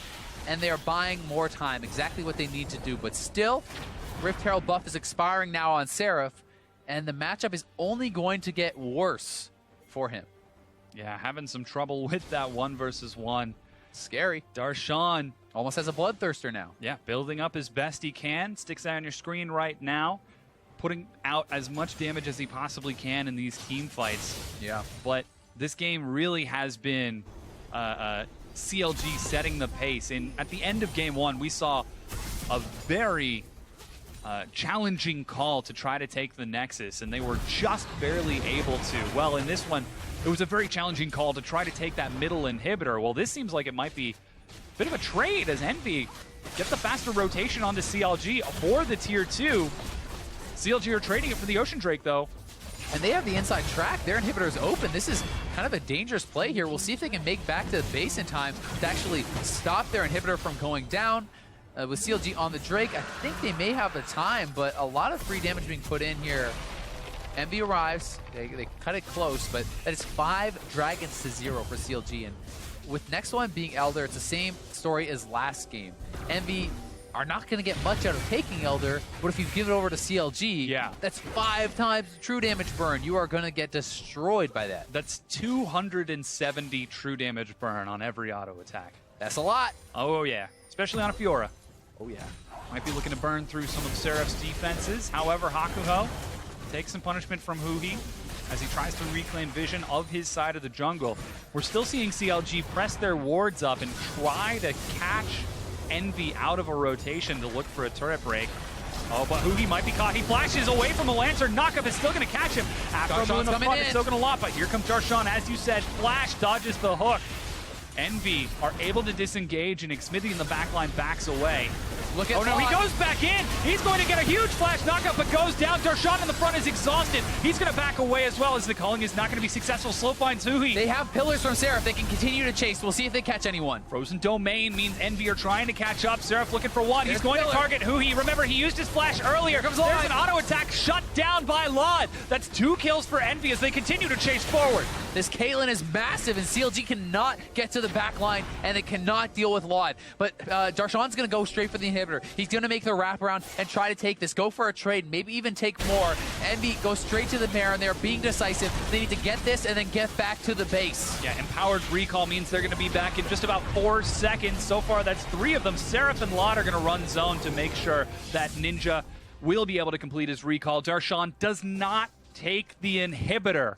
And they are buying more time. Exactly what they need to do. But still, Rift Herald buff is expiring now on Seraph. And the matchup is only going to get worse for him. Yeah, having some trouble with that 1 versus 1. Scary. Darshan almost has a bloodthirster now. Yeah, building up as best he can. Stixxay on your screen right now, putting out as much damage as he possibly can in these team fights. Yeah. But this game really has been CLG setting the pace. And at the end of game 1, we saw a very challenging call to try to take the Nexus, and they were just barely able to. Well, in this one, it was a very challenging call to try to take that middle inhibitor. Well, this seems like it might be a bit of a trade as Envy get the faster rotation onto CLG for the tier 2. CLG are trading it for the Ocean Drake, though. And they have the inside track. Their inhibitor is open. This is kind of a dangerous play here. We'll see if they can make back to the base in time to actually stop their inhibitor from going down. With CLG on the Drake, I think they may have the time, but a lot of free damage being put in here. Envy arrives. They cut it close, but that is 5 dragons to 0 for CLG. And with next one being Elder, it's the same story as last game. Envy are not going to get much out of taking Elder, but if you give it over to CLG, that's 5 times true damage burn. You are going to get destroyed by that. That's 270 true damage burn on every auto attack. That's a lot. Oh, yeah. Especially on a Fiora. Oh, yeah. Might be looking to burn through some of Seraph's defenses. However, Hakuho takes some punishment from Huhi as he tries to reclaim vision of his side of the jungle. We're still seeing CLG press their wards up and try to catch Envy out of a rotation to look for a turret break. Oh, but Huhi might be caught. He flashes away from the Lantern. Knockup is still going to catch him. Aphromoo in the front is still going to lot, but here comes Darshan. As you said, Flash dodges the hook. Envy are able to disengage, and Xmithie in the backline backs away. Look at no, he goes back in. He's going to get a huge flash knockup, but goes down. Darshan in the front is exhausted. He's going to back away as well, as the culling is not going to be successful. Slow finds Huhi. They have pillars from Seraph. They can continue to chase. We'll see if they catch anyone. Frozen Domain means Envy are trying to catch up. Seraph looking for one. He's going to target Huhi. Remember, he used his flash earlier. There's an auto attack shut down by Lod. That's 2 kills for Envy as they continue to chase forward. This Caitlyn is massive, and CLG cannot get to the back line, and they cannot deal with Lod. But Darshan's going to go straight for the inhibitor. He's going to make the wraparound and try to take this. Go for a trade, maybe even take more. Envy goes straight to the Baron. They're being decisive. They need to get this and then get back to the base. Yeah, empowered recall means they're going to be back in just about 4 seconds. So far, that's 3 of them. Seraph and Lod are going to run zone to make sure that Ninja will be able to complete his recall. Darshan does not take the inhibitor.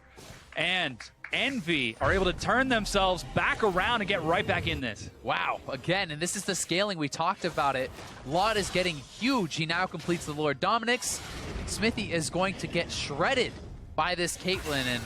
And Envy are able to turn themselves back around and get right back in this. Wow, again, and this is the scaling. We talked about it. Lod is getting huge. He now completes the Lord Dominic's. Xmithie is going to get shredded by this Caitlyn, and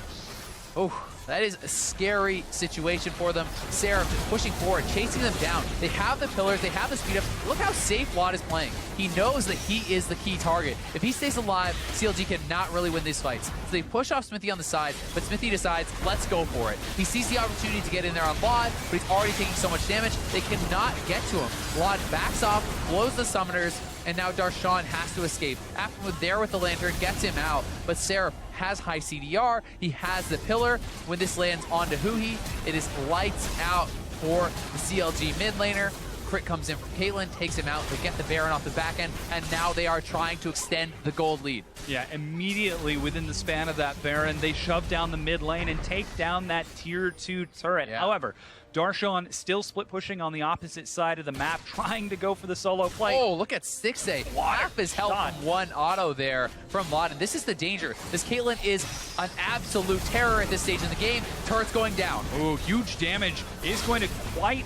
oh, that is a scary situation for them. Seraph is pushing forward, chasing them down. They have the pillars, they have the speed up. Look how safe Lod is playing. He knows that he is the key target. If he stays alive, CLG cannot really win these fights. So they push off Xmithie on the side, but Xmithie decides, let's go for it. He sees the opportunity to get in there on Lod, but he's already taking so much damage, they cannot get to him. Lod backs off, blows the summoners, and now Darshan has to escape. Aphromoo there with the Lantern, gets him out, but Seraph has high CDR. He has the pillar. When this lands onto Huhi, it is lights out for the CLG mid laner. Crit comes in from Caitlyn, takes him out. They get the Baron off the back end, and now they are trying to extend the gold lead. Yeah, immediately within the span of that Baron, they shove down the mid lane and take down that tier 2 turret. Yeah. However, Darshan still split pushing on the opposite side of the map, trying to go for the solo play. Oh, look at Stixxay. Half his health from one auto there from Laud. This is the danger. This Caitlyn is an absolute terror at this stage in the game. Turret's going down. Oh, huge damage is going to quite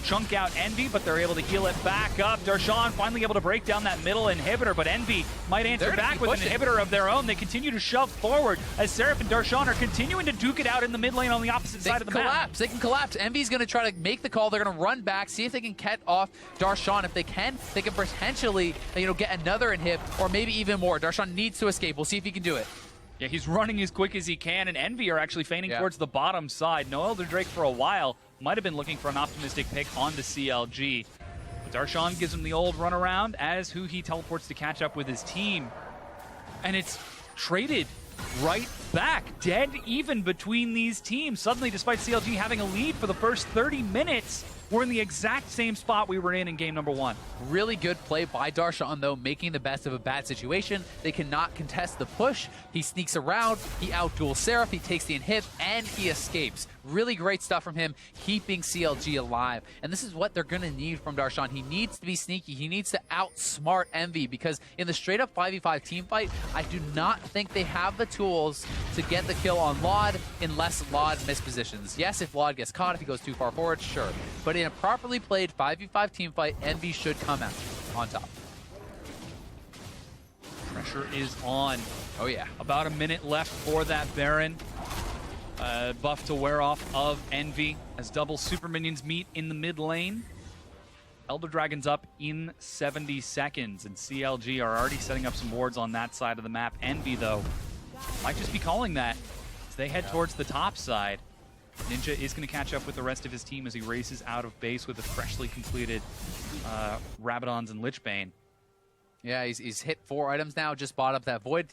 chunk out Envy, but they're able to heal it back up. Darshan finally able to break down that middle inhibitor, but Envy might answer back with an inhibitor of their own. They continue to shove forward as Seraph and Darshan are continuing to duke it out in the mid lane on the opposite side of the map. They can collapse. Envy's going to try to make the call. They're going to run back, see if they can cut off Darshan. If they can potentially, get another inhib or maybe even more. Darshan needs to escape. We'll see if he can do it. Yeah, he's running as quick as he can, and Envy are actually feigning towards the bottom side. No Elder Drake for a while. Might have been looking for an optimistic pick on the CLG. But Darshan gives him the old runaround as Huhi teleports to catch up with his team. And it's traded right back. Dead even between these teams. Suddenly, despite CLG having a lead for the first 30 minutes, we're in the exact same spot we were in game number 1. Really good play by Darshan, though, making the best of a bad situation. They cannot contest the push. He sneaks around, he outduels Seraph, he takes the inhib, and he escapes. Really great stuff from him, keeping CLG alive. And this is what they're going to need from Darshan. He needs to be sneaky. He needs to outsmart Envy, because in the straight-up 5v5 team fight, I do not think they have the tools to get the kill on Laud unless Laud mispositions. Yes, if Laud gets caught, if he goes too far forward, sure. But in a properly played 5v5 team fight, Envy should come out on top. Pressure is on. Oh, yeah. About a minute left for that Baron. Buff to wear off of Envy as double super minions meet in the mid lane. Elder Dragon's up in 70 seconds, and CLG are already setting up some wards on that side of the map. Envy, though, might just be calling that as they head towards the top side. Ninja is going to catch up with the rest of his team as he races out of base with the freshly completed Rabadons and Lichbane. Yeah, he's hit 4 items now, just bought up that Void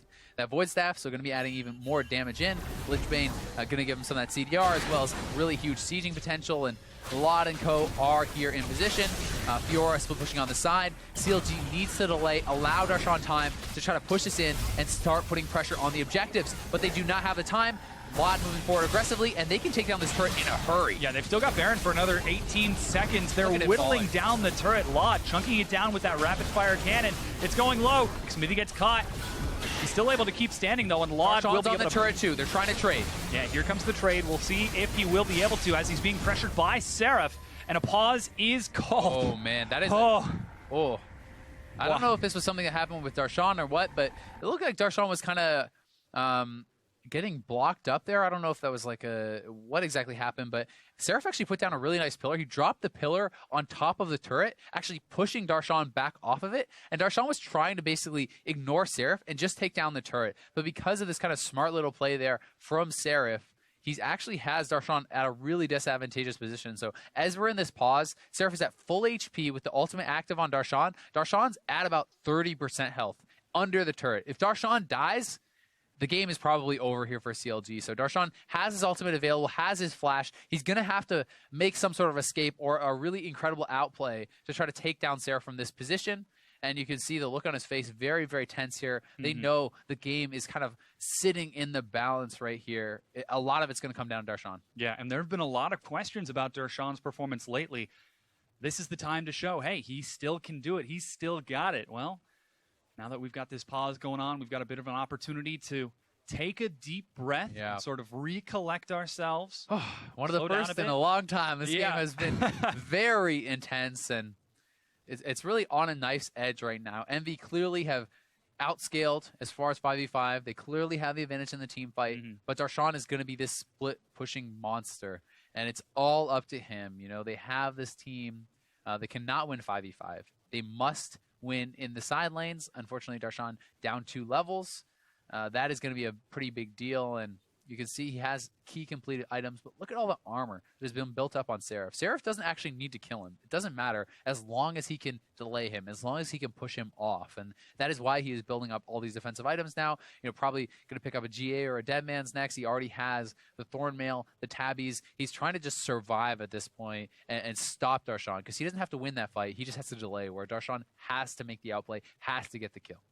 Staff, so going to be adding even more damage in. Lichbane going to give him some of that CDR, as well as really huge sieging potential, and Laud and co are here in position. Fiora still pushing on the side. CLG needs to delay, allow Darshan time to try to push this in and start putting pressure on the objectives, but they do not have the time. Laud moving forward aggressively, and they can take down this turret in a hurry. Yeah, they've still got Baron for another 18 seconds. They're whittling down the turret. Laud chunking it down with that rapid-fire cannon. It's going low. Xmithie gets caught. He's still able to keep standing, though, and Laud will be able on the turret, too. They're trying to trade. Yeah, here comes the trade. We'll see if he will be able to, as he's being pressured by Seraph, and a pause is called. Oh, man, that is... Oh. I don't know if this was something that happened with Darshan or what, but it looked like Darshan was kind of... getting blocked up there. I don't know if that was like what exactly happened, but Seraph actually put down a really nice pillar. He dropped the pillar on top of the turret, actually pushing Darshan back off of it. And Darshan was trying to basically ignore Seraph and just take down the turret. But because of this kind of smart little play there from Seraph, he actually has Darshan at a really disadvantageous position. So as we're in this pause, Seraph is at full HP with the ultimate active on Darshan. Darshan's at about 30% health under the turret. If Darshan dies, the game is probably over here for CLG. So Darshan has his ultimate available, has his flash. He's going to have to make some sort of escape or a really incredible outplay to try to take down Seraph from this position. And you can see the look on his face, very, very tense here. They know the game is kind of sitting in the balance right here. A lot of it's going to come down to Darshan. Yeah, and there have been a lot of questions about Darshan's performance lately. This is the time to show, hey, he still can do it. He's still got it. Well, now that we've got this pause going on, we've got a bit of an opportunity to take a deep breath and sort of recollect ourselves. One of the first in a long time. This game has been very intense, and it's really on a nice edge right now. Envy clearly have outscaled as far as 5v5. They clearly have the advantage in the team fight, but Darshan is going to be this split-pushing monster, and it's all up to him. You know, they have this team. They cannot win 5v5. They must win in the side lanes. Unfortunately, Darshan down 2 levels. That is going to be a pretty big deal, and You can see he has key completed items, but look at all the armor that has been built up on Seraph. Seraph doesn't actually need to kill him. It doesn't matter as long as he can delay him, as long as he can push him off. And that is why he is building up all these defensive items now. Probably going to pick up a GA or a Dead Man's next. He already has the Thornmail, the Tabbies. He's trying to just survive at this point and stop Darshan, because he doesn't have to win that fight. He just has to delay, where Darshan has to make the outplay, has to get the kill.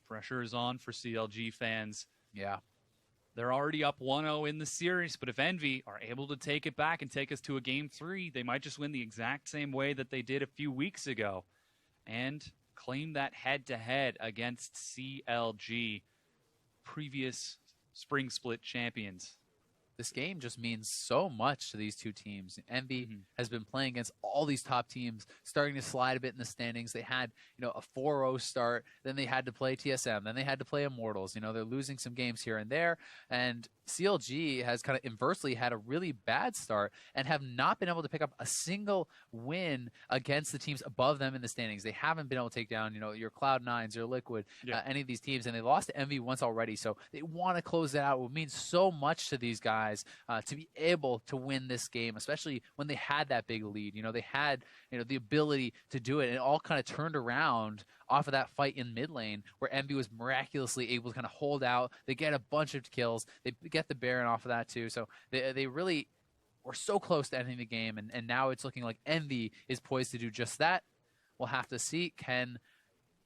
Pressure is on for CLG fans. Yeah. They're already up 1-0 in the series, but if Envy are able to take it back and take us to a Game 3, they might just win the exact same way that they did a few weeks ago and claim that head-to-head against CLG, previous Spring Split champions. This game just means so much to these two teams. Envy has been playing against all these top teams, starting to slide a bit in the standings. They had, a 4-0 start. Then they had to play TSM. Then they had to play Immortals. They're losing some games here and there. And CLG has kind of inversely had a really bad start and have not been able to pick up a single win against the teams above them in the standings. They haven't been able to take down, your Cloud9s, your Liquid, any of these teams. And they lost to Envy once already. So they want to close that out. It would mean so much to these guys to be able to win this game, especially when they had that big lead. They had, the ability to do it. And it all kind of turned around off of that fight in mid lane, where Envy was miraculously able to kind of hold out. They get a bunch of kills. They get the Baron off of that too. So they really were so close to ending the game. And now it's looking like Envy is poised to do just that. We'll have to see. Can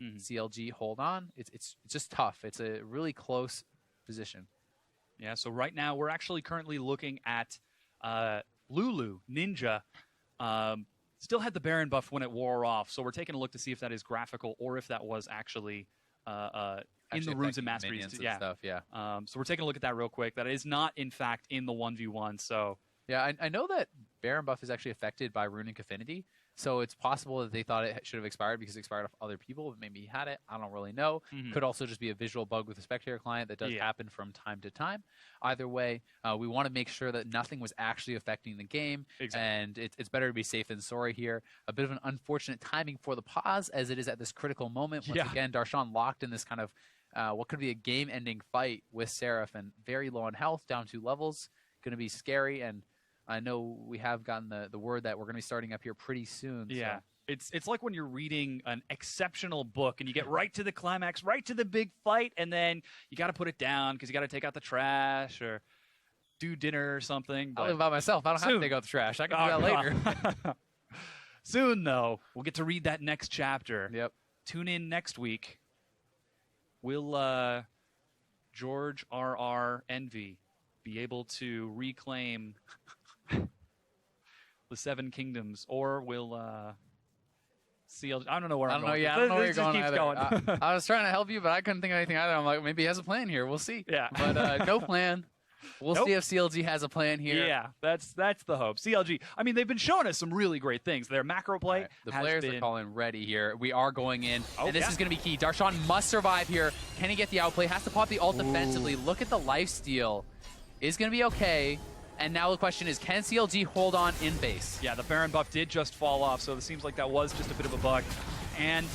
CLG hold on? It's just tough. It's a really close position. Yeah, so right now we're actually currently looking at Lulu, Ninja. Still had the Baron buff when it wore off, so we're taking a look to see if that is graphical or if that was actually in the Runes and Masteries. Stuff, yeah. So we're taking a look at that real quick. That is not, in fact, in the 1v1. So yeah, I know that Baron buff is actually affected by Runic Affinity. So it's possible that they thought it should have expired because it expired off other people, but maybe he had it. I don't really know. Could also just be a visual bug with the Spectator client that does happen from time to time. Either way, we want to make sure that nothing was actually affecting the game, and it's better to be safe than sorry here. A bit of an unfortunate timing for the pause, as it is at this critical moment. Once again, Darshan locked in this kind of what could be a game-ending fight with Seraph, and very low on health, down 2 levels. Going to be scary, and I know we have gotten the word that we're going to be starting up here pretty soon. Yeah. So. It's like when you're reading an exceptional book and you get right to the climax, right to the big fight, and then you got to put it down because you got to take out the trash or do dinner or something. I live by myself. I don't have to take out the trash. I can do that later. Soon, though, we'll get to read that next chapter. Yep. Tune in next week. Will George R.R. Envy be able to reclaim the 7 kingdoms, or will CLG? I don't know where I'm going. I don't know where you're going either. I was trying to help you, but I couldn't think of anything either. I'm like, maybe he has a plan here. We'll see. Yeah. But no plan. We'll see if CLG has a plan here. Yeah, that's the hope. CLG, I mean, they've been showing us some really great things. Their macro play The players are calling ready here. We are going in, and this yeah. is going to be key. Darshan must survive here. Can he get the outplay? Has to pop the ult defensively. Look at the lifesteal. Is going to be okay. And now the question is, can CLG hold on in base? Yeah, the Baron buff did just fall off, so it seems like that was just a bit of a bug. And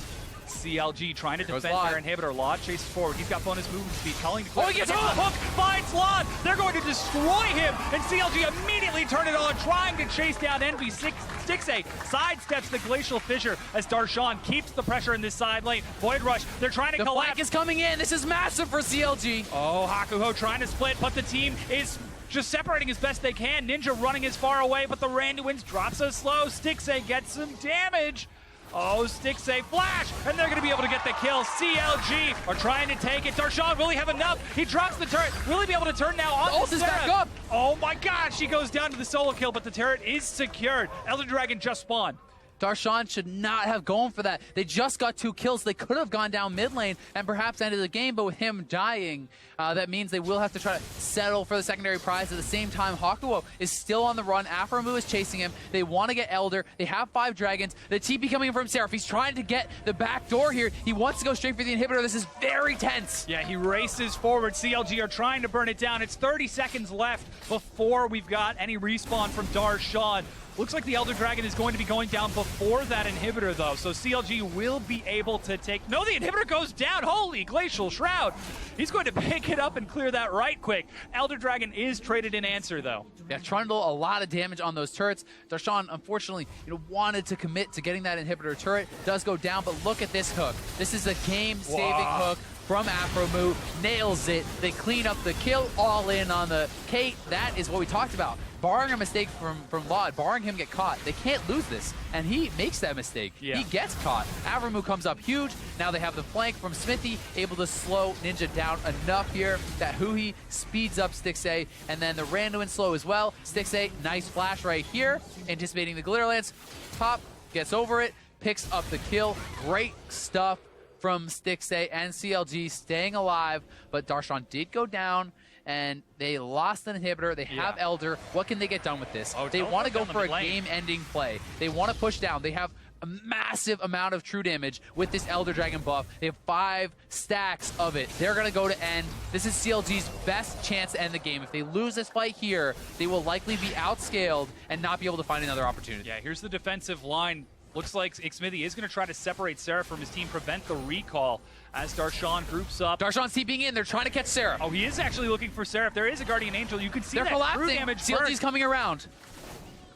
CLG trying to defend their inhibitor. Lod chases forward. He's got bonus movement speed. Calling to he gets the hook. Finds Lod. They're going to destroy him. And CLG immediately turn it on, trying to chase down Envy. Stixxay sidesteps the Glacial Fissure as Darshan keeps the pressure in this side lane. Void Rush. They're trying to collapse. The flank is coming in. This is massive for CLG. Oh, Hakuho trying to split, but the team is just separating as best they can. Ninja running as far away, but the Randuins drops so slow. Stixxay gets some damage. Oh, Stixxay flash, and they're going to be able to get the kill. CLG are trying to take it. Darshan, will he have enough? He drops the turret. Will he be able to turn now on the Seraph? Back up. Oh my gosh, he goes down to the solo kill, but the turret is secured. Elder Dragon just spawned. Darshan should not have gone for that. They just got 2 kills. They could have gone down mid lane and perhaps ended the game, but with him dying, that means they will have to try to settle for the secondary prize. At the same time, Hakuho is still on the run. Aphromoo is chasing him. They want to get Elder. They have 5 dragons. The TP coming in from Seraph. He's trying to get the back door here. He wants to go straight for the inhibitor. This is very tense. Yeah, he races forward. CLG are trying to burn it down. It's 30 seconds left before we've got any respawn from Darshan. Looks like the Elder Dragon is going to be going down before that inhibitor, though. So CLG will be able to take... No, the inhibitor goes down. Holy Glacial Shroud. He's going to pick it up and clear that right quick. Elder Dragon is traded in answer, though. Yeah, Trundle, a lot of damage on those turrets. Darshan, unfortunately, wanted to commit to getting that inhibitor turret. Does go down, but look at this hook. This is a game-saving hook from Aphromoo. Nails it. They clean up the kill, all in on the Kate. That is what we talked about. Barring a mistake from Laud, barring him get caught, they can't lose this. And he makes that mistake. Yeah. He gets caught. Aphromoo comes up huge. Now they have the flank from Xmithie, able to slow Ninja down enough here that Huhi speeds up Stixxay, and then the Randuin slow as well. Stixxay, nice flash right here, anticipating the Glitter Lance. Pop, gets over it, picks up the kill. Great stuff from Stixxay and CLG staying alive, but Darshan did go down, and they lost an inhibitor. They have Elder. What can they get done with this? They want to go for a game-ending play. They want to push down. They have a massive amount of true damage with this Elder Dragon buff. They have 5 stacks of it. They're going to go to end. This is CLG's best chance to end the game. If they lose this fight here, they will likely be outscaled and not be able to find another opportunity. Yeah, here's the defensive line. Looks like Xmithie is going to try to separate Seraph from his team, prevent the recall as Darshan groups up. Darshan's TPing in. They're trying to catch Seraph. Oh, he is actually looking for Seraph. There is a Guardian Angel. You can see They're that collapsing. true damage. CLG's coming around.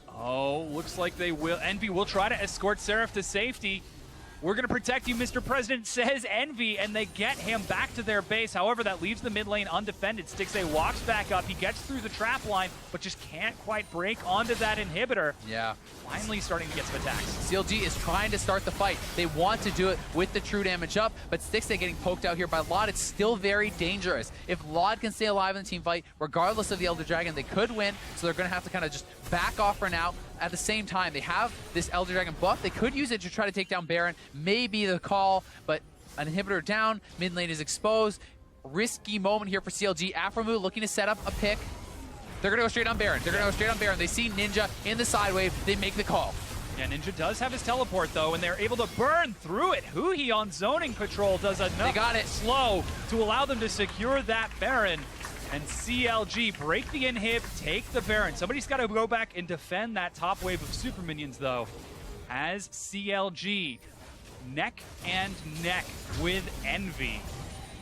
Oh, looks like they will. Envy will try to escort Seraph to safety. We're going to protect you, Mr. President, says Envy, and they get him back to their base. However, that leaves the mid lane undefended. Stixxay walks back up. He gets through the trap line, but just can't quite break onto that inhibitor. Yeah. Finally starting to get some attacks. CLG is trying to start the fight. They want to do it with the true damage up, but Stixxay getting poked out here by Laud. It's still very dangerous. If Laud can stay alive in the team fight, regardless of the Elder Dragon, they could win, so they're going to have to kind of just back off for now. At the same time, they have this Elder Dragon buff. They could use it to try to take down Baron. Maybe the call, but an inhibitor down. Mid lane is exposed. Risky moment here for CLG. Aphromoo looking to set up a pick. They're going to go straight on Baron. They're going to go straight on Baron. They see Ninja in the side wave. They make the call. Yeah, Ninja does have his teleport, though, and they're able to burn through it. Huhi on zoning patrol does enough They got it. slow to allow them to secure that Baron. And CLG break the inhib, take the Baron. Somebody's got to go back and defend that top wave of super minions, though, as CLG neck and neck with Envy.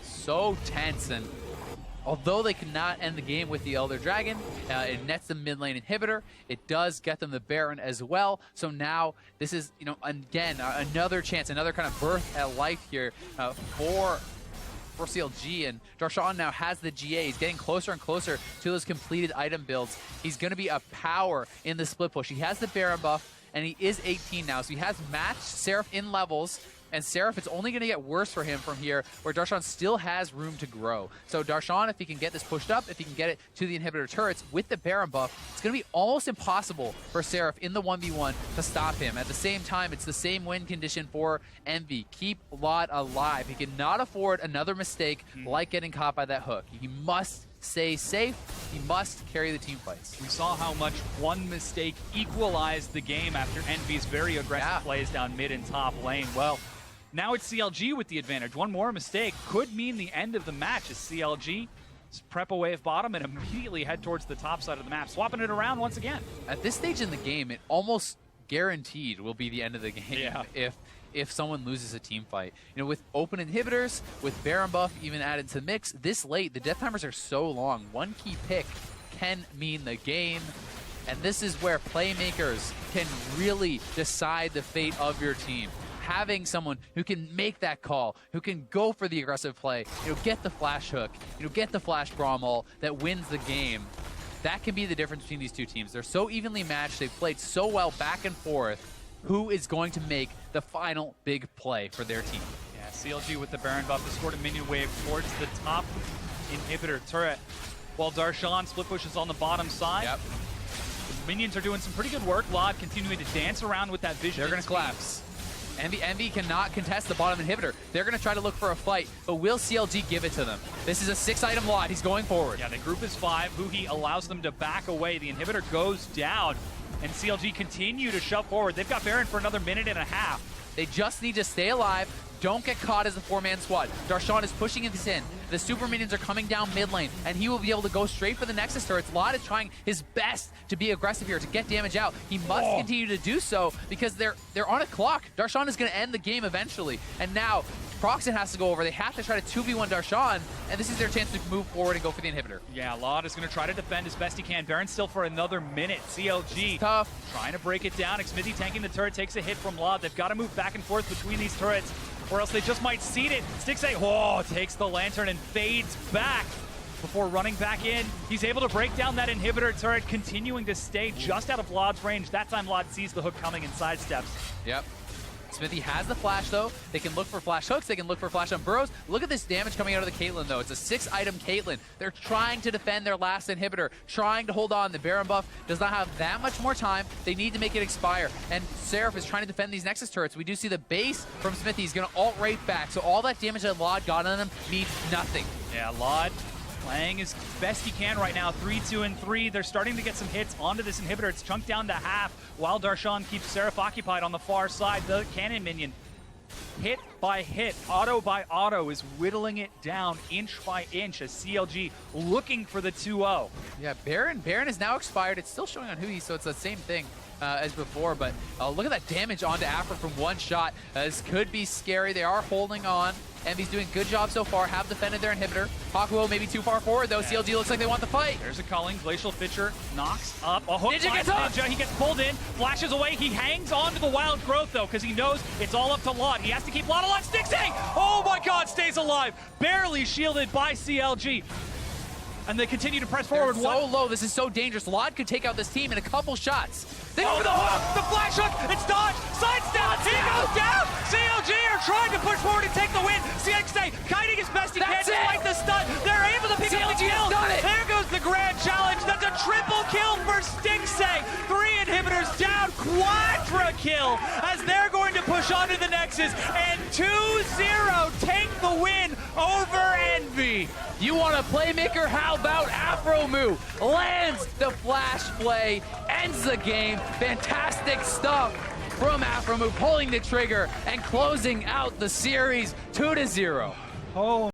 So tense, and although they could not end the game with the Elder Dragon, it nets the mid lane inhibitor. It does get them the Baron as well. So now this is, again, another chance, another kind of birth at life here for CLG, and Darshan now has the GA. He's getting closer and closer to those completed item builds. He's going to be a power in the split push. He has the Baron buff, and he is 18 now, so he has matched Seraph in levels, and Seraph, it's only going to get worse for him from here, where Darshan still has room to grow. So Darshan, if he can get this pushed up, if he can get it to the inhibitor turrets with the Baron buff, it's going to be almost impossible for Seraph in the 1v1 to stop him. At the same time, it's the same win condition for Envy. Keep Laud alive. He cannot afford another mistake like getting caught by that hook. He must stay safe. He must carry the team fights. We saw how much one mistake equalized the game after Envy's very aggressive plays down mid and top lane. Well, now it's CLG with the advantage. One more mistake could mean the end of the match as CLG prep a wave bottom and immediately head towards the top side of the map, swapping it around once again. At this stage in the game, it almost guaranteed will be the end of the game if someone loses a team fight. With open inhibitors, with Baron buff even added to the mix, this late, the death timers are so long. One key pick can mean the game. And this is where playmakers can really decide the fate of your team. Having someone who can make that call, who can go for the aggressive play, get the flash hook, get the flash Bramall that wins the game. That can be the difference between these two teams. They're so evenly matched. They've played so well back and forth. Who is going to make the final big play for their team? Yeah, CLG with the Baron buff escort a minion wave towards the top inhibitor turret, while Darshan split pushes on the bottom side. Yep. The minions are doing some pretty good work. Laud continuing to dance around with that vision. They're going to collapse. Envy cannot contest the bottom inhibitor. They're going to try to look for a fight, but will CLG give it to them? This is a 6-item lot. He's going forward. Yeah, the group is 5. Huhi allows them to back away. The inhibitor goes down, and CLG continue to shove forward. They've got Baron for another minute and a half. They just need to stay alive. Don't get caught as a 4-man squad. Darshan is pushing this in. The super minions are coming down mid lane, and he will be able to go straight for the Nexus turrets. Lot is trying his best to be aggressive here, to get damage out. He must continue to do so because they're on a clock. Darshan is going to end the game eventually. And now Procxin has to go over. They have to try to 2v1 Darshan, and this is their chance to move forward and go for the inhibitor. Yeah, Lot is going to try to defend as best he can. Baron still for another minute. CLG tough. Trying to break it down. Xmithie tanking the turret, takes a hit from Lot. They've got to move back and forth between these turrets, or else they just might seed it. Stixxay, takes the lantern and fades back before running back in. He's able to break down that inhibitor turret, continuing to stay just out of Lod's range. That time Lod sees the hook coming and sidesteps. Yep. Xmithie has the flash, though. They can look for flash hooks. They can look for flash on burrows. Look at this damage coming out of the Caitlyn, though. It's a 6-item Caitlyn. They're trying to defend their last inhibitor, trying to hold on. The Baron buff does not have that much more time. They need to make it expire. And Seraph is trying to defend these Nexus turrets. We do see the base from Xmithie is going to ult right back. So all that damage that Lod got on them means nothing. Yeah, Lod playing as best he can right now. 3-2-3. They're starting to get some hits onto this inhibitor. It's chunked down to half while Darshan keeps Seraph occupied on the far side. The cannon minion, hit by hit, auto by auto, is whittling it down inch by inch as CLG looking for the 2-0. Yeah, Baron is now expired. It's still showing on Huhi, so it's the same thing as before, but look at that damage onto Aphromoo from one shot. This could be scary. They are holding on. Envy's doing a good job so far, have defended their inhibitor. Hakuho maybe too far forward, though. CLG looks like they want the fight. There's a culling. Glacial Fitcher knocks up. A hook Ninja gets Ninja. He gets pulled in, flashes away. He hangs on to the wild growth, though, because he knows it's all up to Lot. He has to keep Lot alive. Stixxay! Oh my god, stays alive. Barely shielded by CLG. And they continue to press forward. They're so low. This is so dangerous. Lot could take out this team in a couple shots. They go for the hook! The flash hook! It's dodged! Sidestep! He goes down! CLG are trying to push forward and take the win. Stixxay kiting as best he can despite the stun. They're able to pick up the kill. There goes the grand challenge. That's a triple kill for Stixxay. 3 inhibitors down. Quadra kill as they're going to push on to the Nexus and 2-0 take the win over Envy. You want a playmaker? How about Aphromoo? Lands the flash play, ends the game. Fantastic stuff from Aphromoo, pulling the trigger and closing out the series 2-0. Oh.